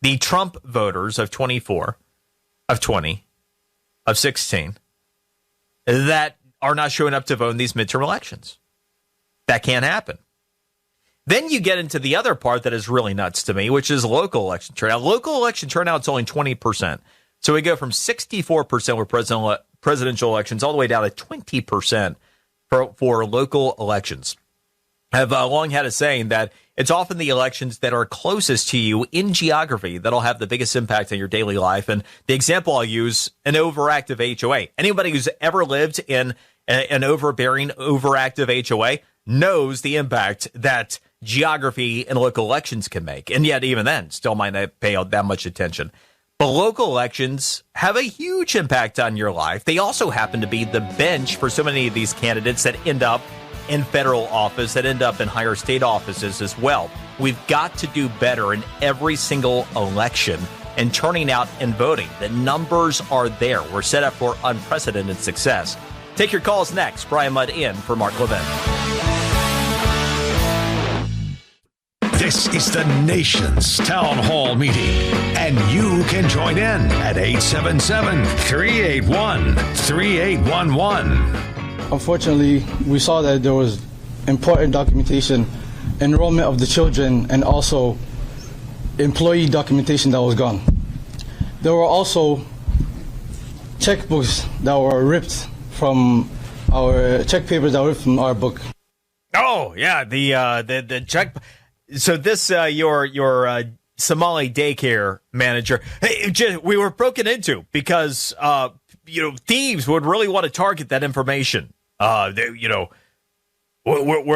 The Trump voters of 24, of 20, of 16, that are not showing up to vote in these midterm elections. That can't happen. Then you get into the other part that is really nuts to me, which is local election turnout. Local election turnout is only 20%. So we go from 64% with presidential elections all the way down to 20% for local elections. I've long had a saying that it's often the elections that are closest to you in geography that'll have the biggest impact on your daily life. And the example I'll use, an overactive HOA. Anybody who's ever lived in an overbearing, overactive HOA knows the impact that geography and local elections can make. And yet, even then, still might not pay that much attention. But local elections have a huge impact on your life. They also happen to be the bench for so many of these candidates that end up in federal office, that end up in higher state offices as well. We've got to do better in every single election and turning out and voting. The numbers are there. We're set up for unprecedented success. Take your calls next. Brian Mudd in for Mark Levin. This is the nation's town hall meeting, and you can join in at 877-381-3811. Unfortunately, we saw that there was important documentation, enrollment of the children, and also employee documentation that was gone. There were also checkbooks that were ripped from our check papers that were ripped from our book. Oh yeah, the check. So this your Somali daycare manager. Hey, we were broken into because thieves would really want to target that information. We're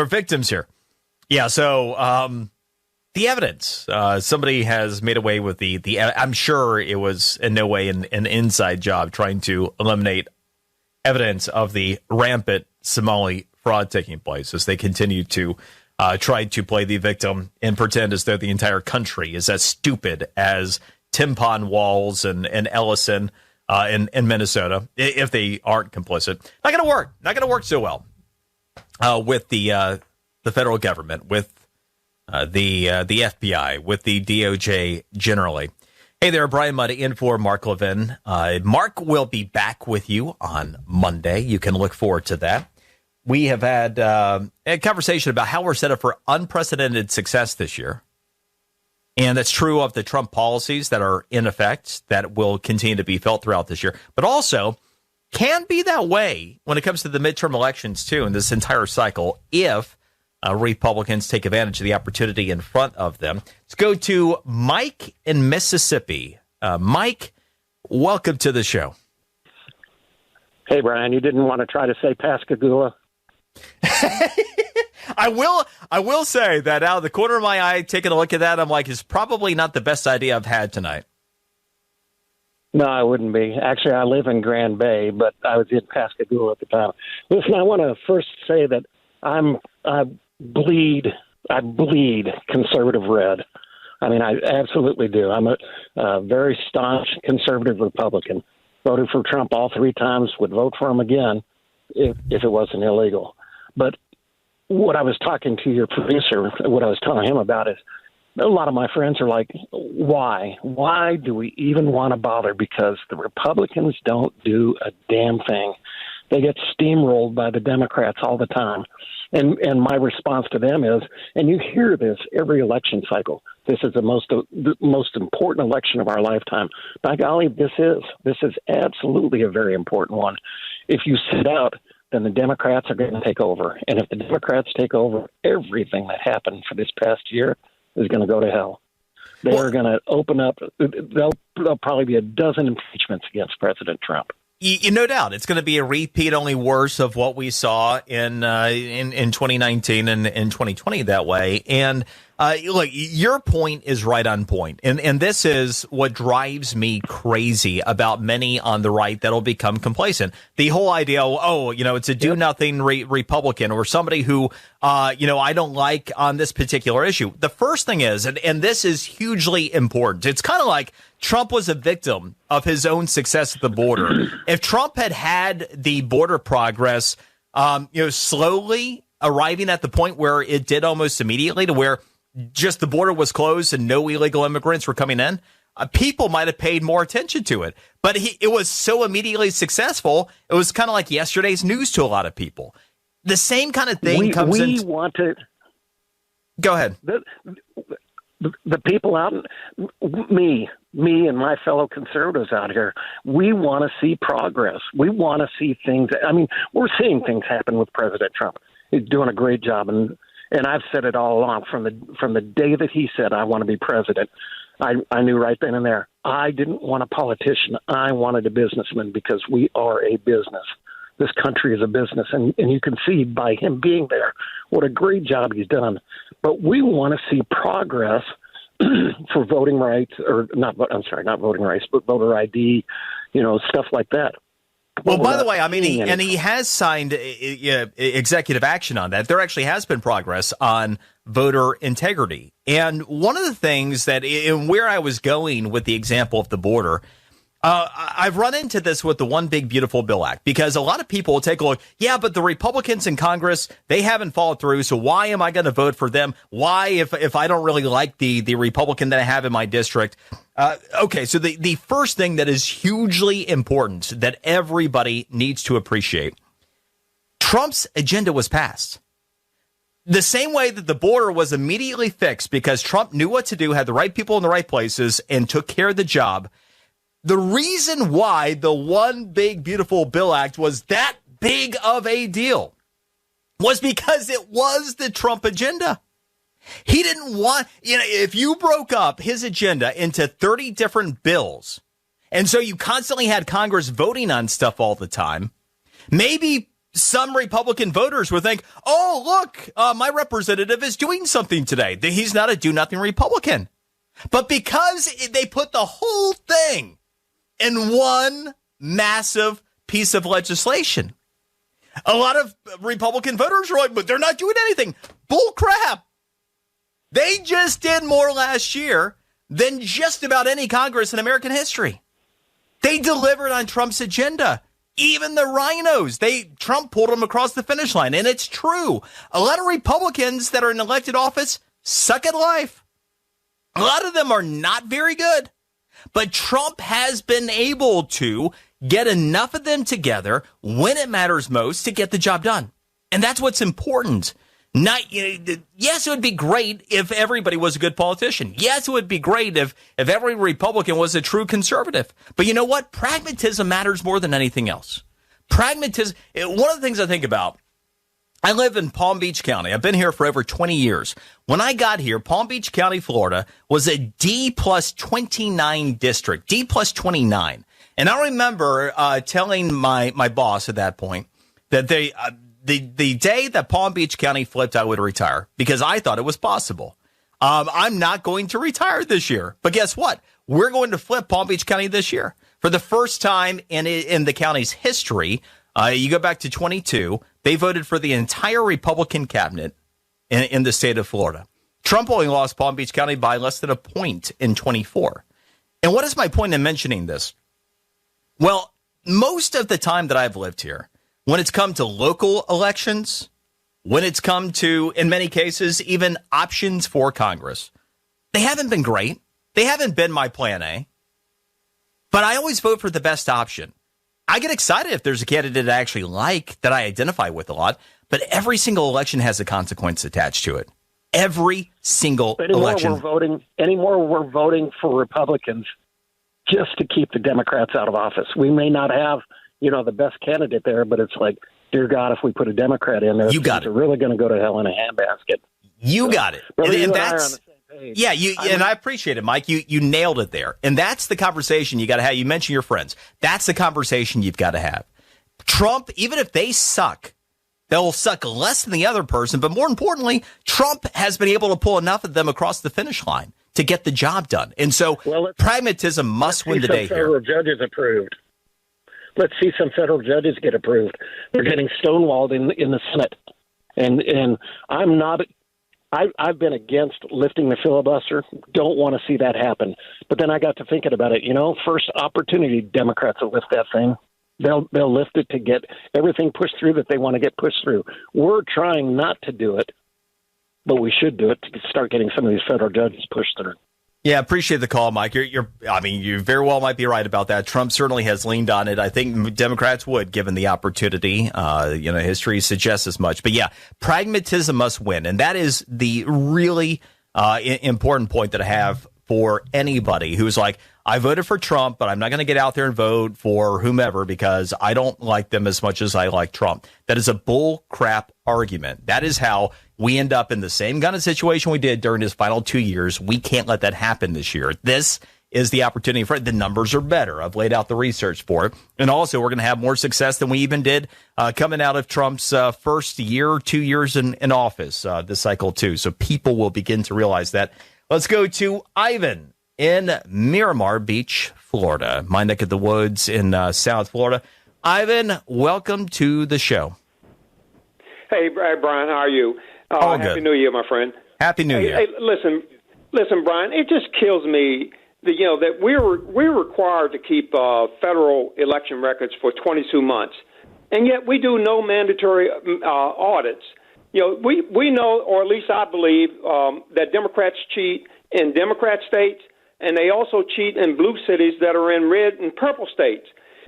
victims here. Yeah. So the evidence. Somebody has made away with the. I'm sure it was in no way an inside job trying to eliminate evidence of the rampant Somali fraud taking place as they continue to try to play the victim and pretend as though the entire country is as stupid as Timpon Walls and Ellison in Minnesota, if they aren't complicit. Not going to work. Not going to work so well with the federal government, with the FBI, with the DOJ generally. Hey there, Brian Mudd in for Mark Levin. Mark will be back with you on Monday. You can look forward to that. We have had a conversation about how we're set up for unprecedented success this year. And that's true of the Trump policies that are in effect that will continue to be felt throughout this year, but also can be that way when it comes to the midterm elections, too, in this entire cycle, if Republicans take advantage of the opportunity in front of them. Let's go to Mike in Mississippi. Mike, welcome to the show. Hey, Brian, you didn't want to try to say Pascagoula? I will say that out of the corner of my eye, taking a look at that, I'm like, it's probably not the best idea I've had tonight. No, I wouldn't be. Actually, I live in Grand Bay, but I was in Pascagoula at the time. Listen, I want to first say that I bleed conservative red. I mean, I absolutely do. I'm a very staunch conservative Republican. Voted for Trump all three times, would vote for him again if it wasn't illegal. But what I was talking to your producer, what I was telling him about is a lot of my friends are like, why? Why do we even want to bother? Because the Republicans don't do a damn thing. They get steamrolled by the Democrats all the time. And my response to them is, and you hear this every election cycle, this is the most important election of our lifetime. By golly, this is absolutely a very important one. If you sit out, then the Democrats are going to take over. And if the Democrats take over, everything that happened for this past year is going to go to hell. They are going to open up. There'll probably be a dozen impeachments against President Trump. No doubt, it's going to be a repeat, only worse, of what we saw in 2019 and in 2020 that way. And look, your point is right on point, and this is what drives me crazy about many on the right that'll become complacent. The whole idea, it's a do nothing Republican or somebody who I don't like on this particular issue. The first thing is, and this is hugely important, it's kind of like Trump was a victim of his own success at the border. If Trump had the border progress, slowly arriving at the point where it did almost immediately, to where just the border was closed and no illegal immigrants were coming in, people might have paid more attention to it. But it was so immediately successful, it was kind of like yesterday's news to a lot of people. The same kind of thing comes in. We wanted. Go ahead. The people out, me and my fellow conservatives out here, we want to see progress. We want to see things. I mean, we're seeing things happen with President Trump. He's doing a great job, and I've said it all along from the day that he said, "I want to be president." I knew right then and there. I didn't want a politician. I wanted a businessman, because we are a business. This country is a business, and you can see by him being there what a great job he's done. But we want to see progress for voting rights, or not voting rights, but voter ID, stuff like that. Well, by the way, I mean, he has signed executive action on that. There actually has been progress on voter integrity. And one of the things that, and where I was going with the example of the border, I've run into this with the One Big Beautiful Bill Act, because a lot of people will take a look. Yeah, but the Republicans in Congress, they haven't followed through. So why am I going to vote for them? Why, if I don't really like the Republican that I have in my district? Okay, so the first thing that is hugely important that everybody needs to appreciate, Trump's agenda was passed. The same way that the border was immediately fixed because Trump knew what to do, had the right people in the right places, and took care of the job. The reason why the One Big Beautiful Bill Act was that big of a deal was because it was the Trump agenda. He didn't want, if you broke up his agenda into 30 different bills, and so you constantly had Congress voting on stuff all the time, maybe some Republican voters would think, oh, look, my representative is doing something today. He's not a do-nothing Republican. But because they put the whole thing in one massive piece of legislation, a lot of Republican voters are like, but they're not doing anything. Bull crap. They just did more last year than just about any Congress in American history. They delivered on Trump's agenda. Even the rhinos, Trump pulled them across the finish line. And it's true. A lot of Republicans that are in elected office suck at life. A lot of them are not very good. But Trump has been able to get enough of them together when it matters most to get the job done. And that's what's important. Yes, it would be great if everybody was a good politician. Yes, it would be great if every Republican was a true conservative. But you know what? Pragmatism matters more than anything else. Pragmatism, one of the things I think about, I live in Palm Beach County. I've been here for over 20 years. When I got here, Palm Beach County, Florida, was a D+29 district, D+29. And I remember telling my boss at that point that the day that Palm Beach County flipped, I would retire because I thought it was possible. I'm not going to retire this year. But guess what? We're going to flip Palm Beach County this year. For the first time in the county's history, you go back to 22, they voted for the entire Republican cabinet in the state of Florida. Trump only lost Palm Beach County by less than a point in 24. And what is my point in mentioning this? Well, most of the time that I've lived here, when it's come to local elections, when it's come to, in many cases, even options for Congress, They haven't been great. They haven't been my plan A. But I always vote for the best option. I get excited if there's a candidate I actually like that I identify with a lot, but every single election has a consequence attached to it. Every single election. Anymore we're voting for Republicans just to keep the Democrats out of office. We may not have, the best candidate there, but it's like, dear God, if we put a Democrat in there, they're really going to go to hell in a handbasket. You got it. And that's yeah, and I appreciate it, Mike. You nailed it there. And that's the conversation you got to have. You mentioned your friends. That's the conversation you've got to have. Trump, even if they suck, they'll suck less than the other person. But more importantly, Trump has been able to pull enough of them across the finish line to get the job done. And so pragmatism must win the day here. Federal judges approved. Let's see some federal judges get approved. They're getting stonewalled in the Senate. And I'm not – I've been against lifting the filibuster. Don't want to see that happen. But then I got to thinking about it. First opportunity, Democrats will lift that thing. They'll lift it to get everything pushed through that they want to get pushed through. We're trying not to do it, but we should do it to start getting some of these federal judges pushed through. Yeah, appreciate the call, Mike. You very well might be right about that. Trump certainly has leaned on it. I think Democrats would, given the opportunity. History suggests as much. But yeah, pragmatism must win. And that is the really important point that I have for anybody who's like, I voted for Trump, but I'm not going to get out there and vote for whomever because I don't like them as much as I like Trump. That is a bull crap argument. That is how we end up in the same kind of situation we did during his final 2 years. We can't let that happen this year. This is the opportunity for it. The numbers are better. I've laid out the research for it. And also, we're going to have more success than we even did coming out of Trump's first year or 2 years in office this cycle, too. So people will begin to realize that. Let's go to Ivan in Miramar Beach, Florida, my neck of the woods in South Florida. Ivan, welcome to the show. Hey, Brian, how are you? Happy New Year, my friend. Happy New Year. Hey, listen, Brian. It just kills me that we're required to keep federal election records for 22 months, and yet we do no mandatory audits. We know, or at least I believe, that Democrats cheat in Democrat states, and they also cheat in blue cities that are in red and purple states.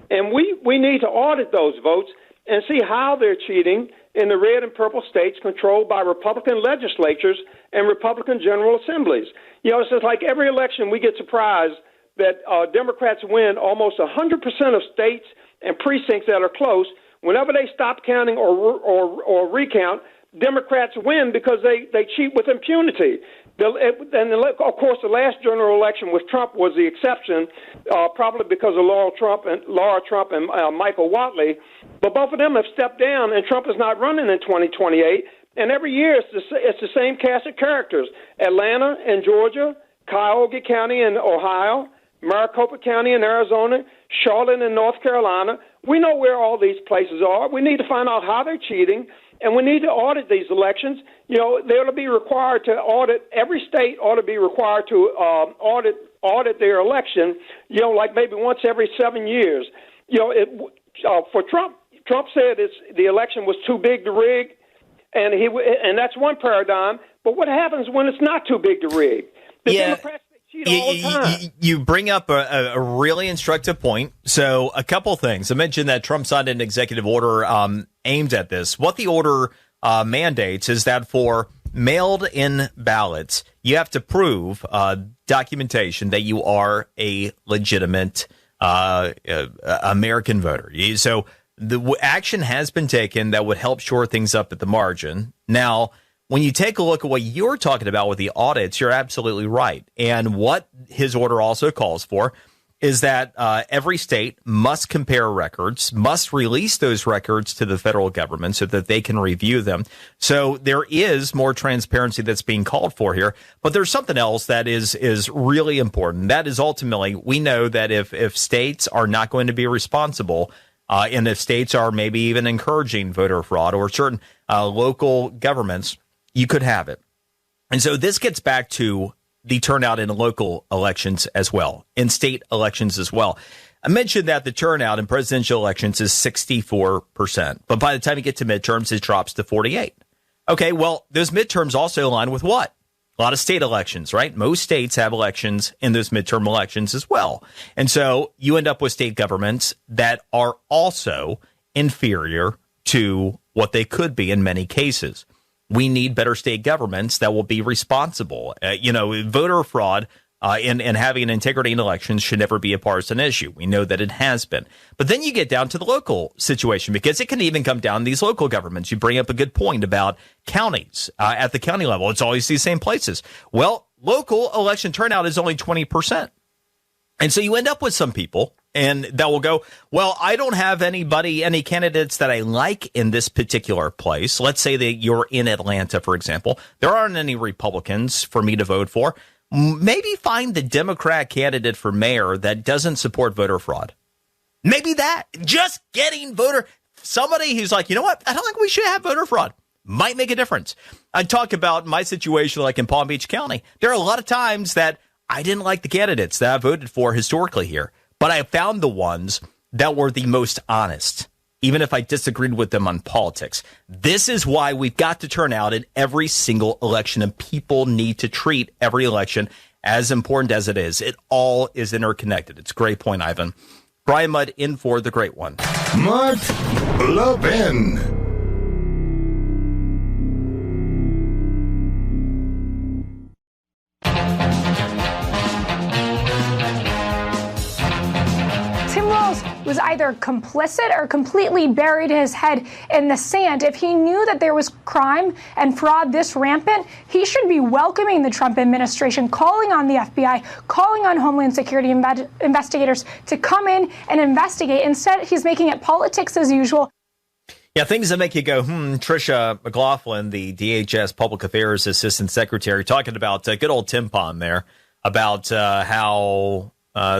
And we need to audit those votes and see how they're cheating in the red and purple states controlled by Republican legislatures and Republican General Assemblies. It's just like every election we get surprised that Democrats win almost 100% of states and precincts that are close. Whenever they stop counting or recount, Democrats win because they cheat with impunity. And of course, the last general election with Trump was the exception, probably because of Laura Trump and Michael Whatley. But both of them have stepped down, and Trump is not running in 2028. And every year it's the same cast of characters: Atlanta and Georgia, Cuyahoga County in Ohio, Maricopa County in Arizona, Charlotte in North Carolina. We know where all these places are. We need to find out how they're cheating. And we need to audit these elections. They ought to be required to audit. Every state ought to be required to audit their election. Like maybe once every 7 years. For Trump said the election was too big to rig, and that's one paradigm. But what happens when it's not too big to rig? The Democrats cheat all the time. You bring up a really instructive point. So a couple things. I mentioned that Trump signed an executive order aimed at this. What the order mandates is that for mailed-in ballots, you have to prove documentation that you are a legitimate American voter. So the action has been taken that would help shore things up at the margin. Now, when you take a look at what you're talking about with the audits, you're absolutely right. And what his order also calls for is that every state must compare records, must release those records to the federal government so that they can review them. So there is more transparency that's being called for here. But there's something else that is really important. That is ultimately, we know that if states are not going to be responsible, and if states are maybe even encouraging voter fraud or certain local governments, you could have it. And so this gets back to the turnout in local elections as well, in state elections as well. I mentioned that the turnout in presidential elections is 64%, but by the time you get to midterms, it drops to 48%. Okay, well, those midterms also align with what? A lot of state elections, right? Most states have elections in those midterm elections as well. And so you end up with state governments that are also inferior to what they could be in many cases. We need better state governments that will be responsible. Voter fraud and having integrity in elections should never be a partisan issue. We know that it has been. But then you get down to the local situation, because it can even come down to these local governments. You bring up a good point about counties. At the county level, it's always these same places. Well, local election turnout is only 20%. And so you end up with some people and that will go, well, I don't have any candidates that I like in this particular place. Let's say that you're in Atlanta, for example. There aren't any Republicans for me to vote for. Maybe find the Democrat candidate for mayor that doesn't support voter fraud. Maybe that. Just getting somebody who's like, you know what? I don't think we should have voter fraud. Might make a difference. I talk about my situation like in Palm Beach County. There are a lot of times that I didn't like the candidates that I voted for historically here, but I found the ones that were the most honest, even if I disagreed with them on politics. This is why we've got to turn out in every single election, and people need to treat every election as important as it is. It all is interconnected. It's a great point, Ivan. Brian Mudd in for the great one. Mudd Levin. Was either complicit or completely buried his head in the sand. If he knew that there was crime and fraud this rampant, he should be welcoming the Trump administration, calling on the FBI, calling on Homeland Security investigators to come in and investigate. Instead, he's making it politics as usual. Yeah, things that make you go, Tricia McLaughlin, the DHS Public Affairs Assistant Secretary, talking about good old Tim Pond there, about how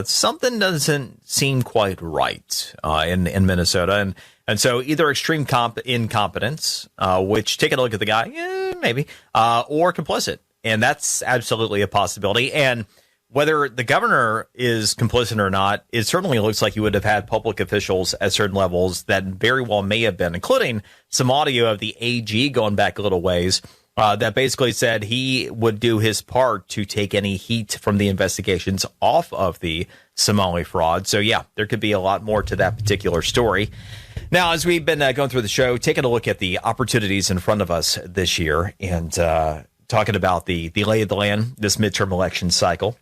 something doesn't seem quite right in Minnesota. And so either extreme incompetence, which, taking a look at the guy, maybe, or complicit. And that's absolutely a possibility. And whether the governor is complicit or not, it certainly looks like you would have had public officials at certain levels that very well may have been, including some audio of the AG going back a little ways, that basically said he would do his part to take any heat from the investigations off of the Somali fraud. So, yeah, there could be a lot more to that particular story. Now, as we've been going through the show, taking a look at the opportunities in front of us this year and talking about the lay of the land, this midterm election cycle.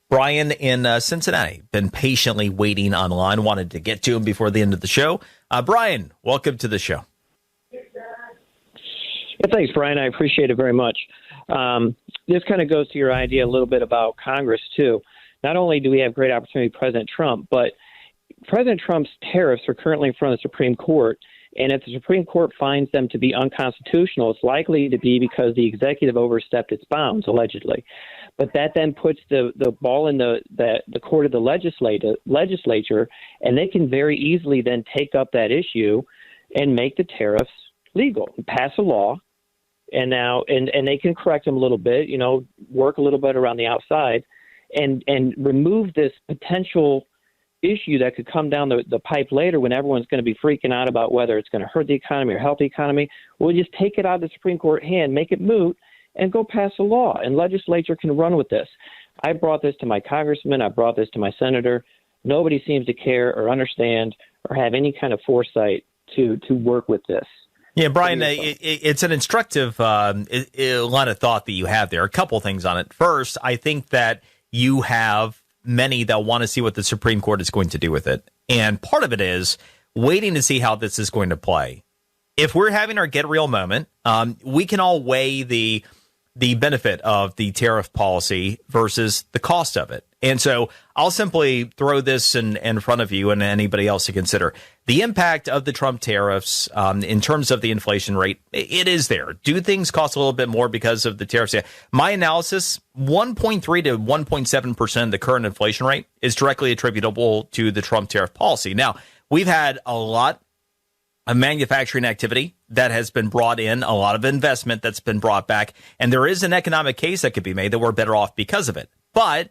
Brian in Cincinnati, been patiently waiting online, wanted to get to him before the end of the show. Brian, welcome to the show. Yeah, thanks, Brian. I appreciate it very much. This kind of goes to your idea a little bit about Congress, too. Not only do we have great opportunity with President Trump, but President Trump's tariffs are currently in front of the Supreme Court. And if the Supreme Court finds them to be unconstitutional, it's likely to be because the executive overstepped its bounds, allegedly. But that then puts the ball in the court of the legislature, and they can very easily then take up that issue and make the tariffs legal, pass a law, and they can correct them a little bit, work a little bit around the outside, and remove this potential issue that could come down the pipe later when everyone's going to be freaking out about whether it's going to hurt the economy or help the economy. We'll just take it out of the Supreme Court hand, make it moot, and go pass a law, and legislature can run with this. I brought this to my congressman. I brought this to my senator. Nobody seems to care or understand or have any kind of foresight to work with this. Yeah, Brian, it's an instructive line of thought that you have there. A couple things on it. First, I think that you have many that want to see what the Supreme Court is going to do with it. And part of it is waiting to see how this is going to play. If we're having our get real moment, we can all weigh the benefit of the tariff policy versus the cost of it. And so I'll simply throw this in front of you and anybody else to consider. The impact of the Trump tariffs in terms of the inflation rate, it is there. Do things cost a little bit more because of the tariffs? Yeah. My analysis, 1.3 to 1.7% of the current inflation rate is directly attributable to the Trump tariff policy. Now, we've had a lot of manufacturing activity that has been brought in, a lot of investment that's been brought back, and there is an economic case that could be made that we're better off because of it. But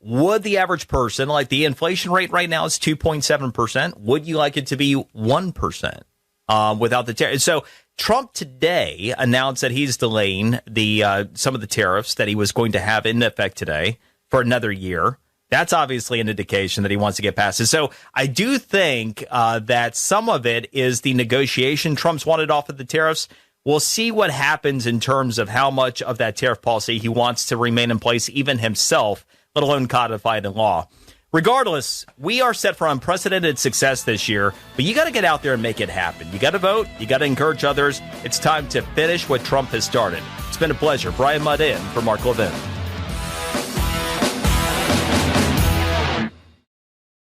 would the average person, like the inflation rate right now is 2.7%, would you like it to be 1% without the tariff? So Trump today announced that he's delaying some of the tariffs that he was going to have in effect today for another year. That's obviously an indication that he wants to get past it. So I do think that some of it is the negotiation Trump's wanted off of the tariffs. We'll see what happens in terms of how much of that tariff policy he wants to remain in place, even himself, let alone codified in law. Regardless, we are set for unprecedented success this year, but you got to get out there and make it happen. You got to vote. You got to encourage others. It's time to finish what Trump has started. It's been a pleasure. Brian Mudd in for Mark Levin.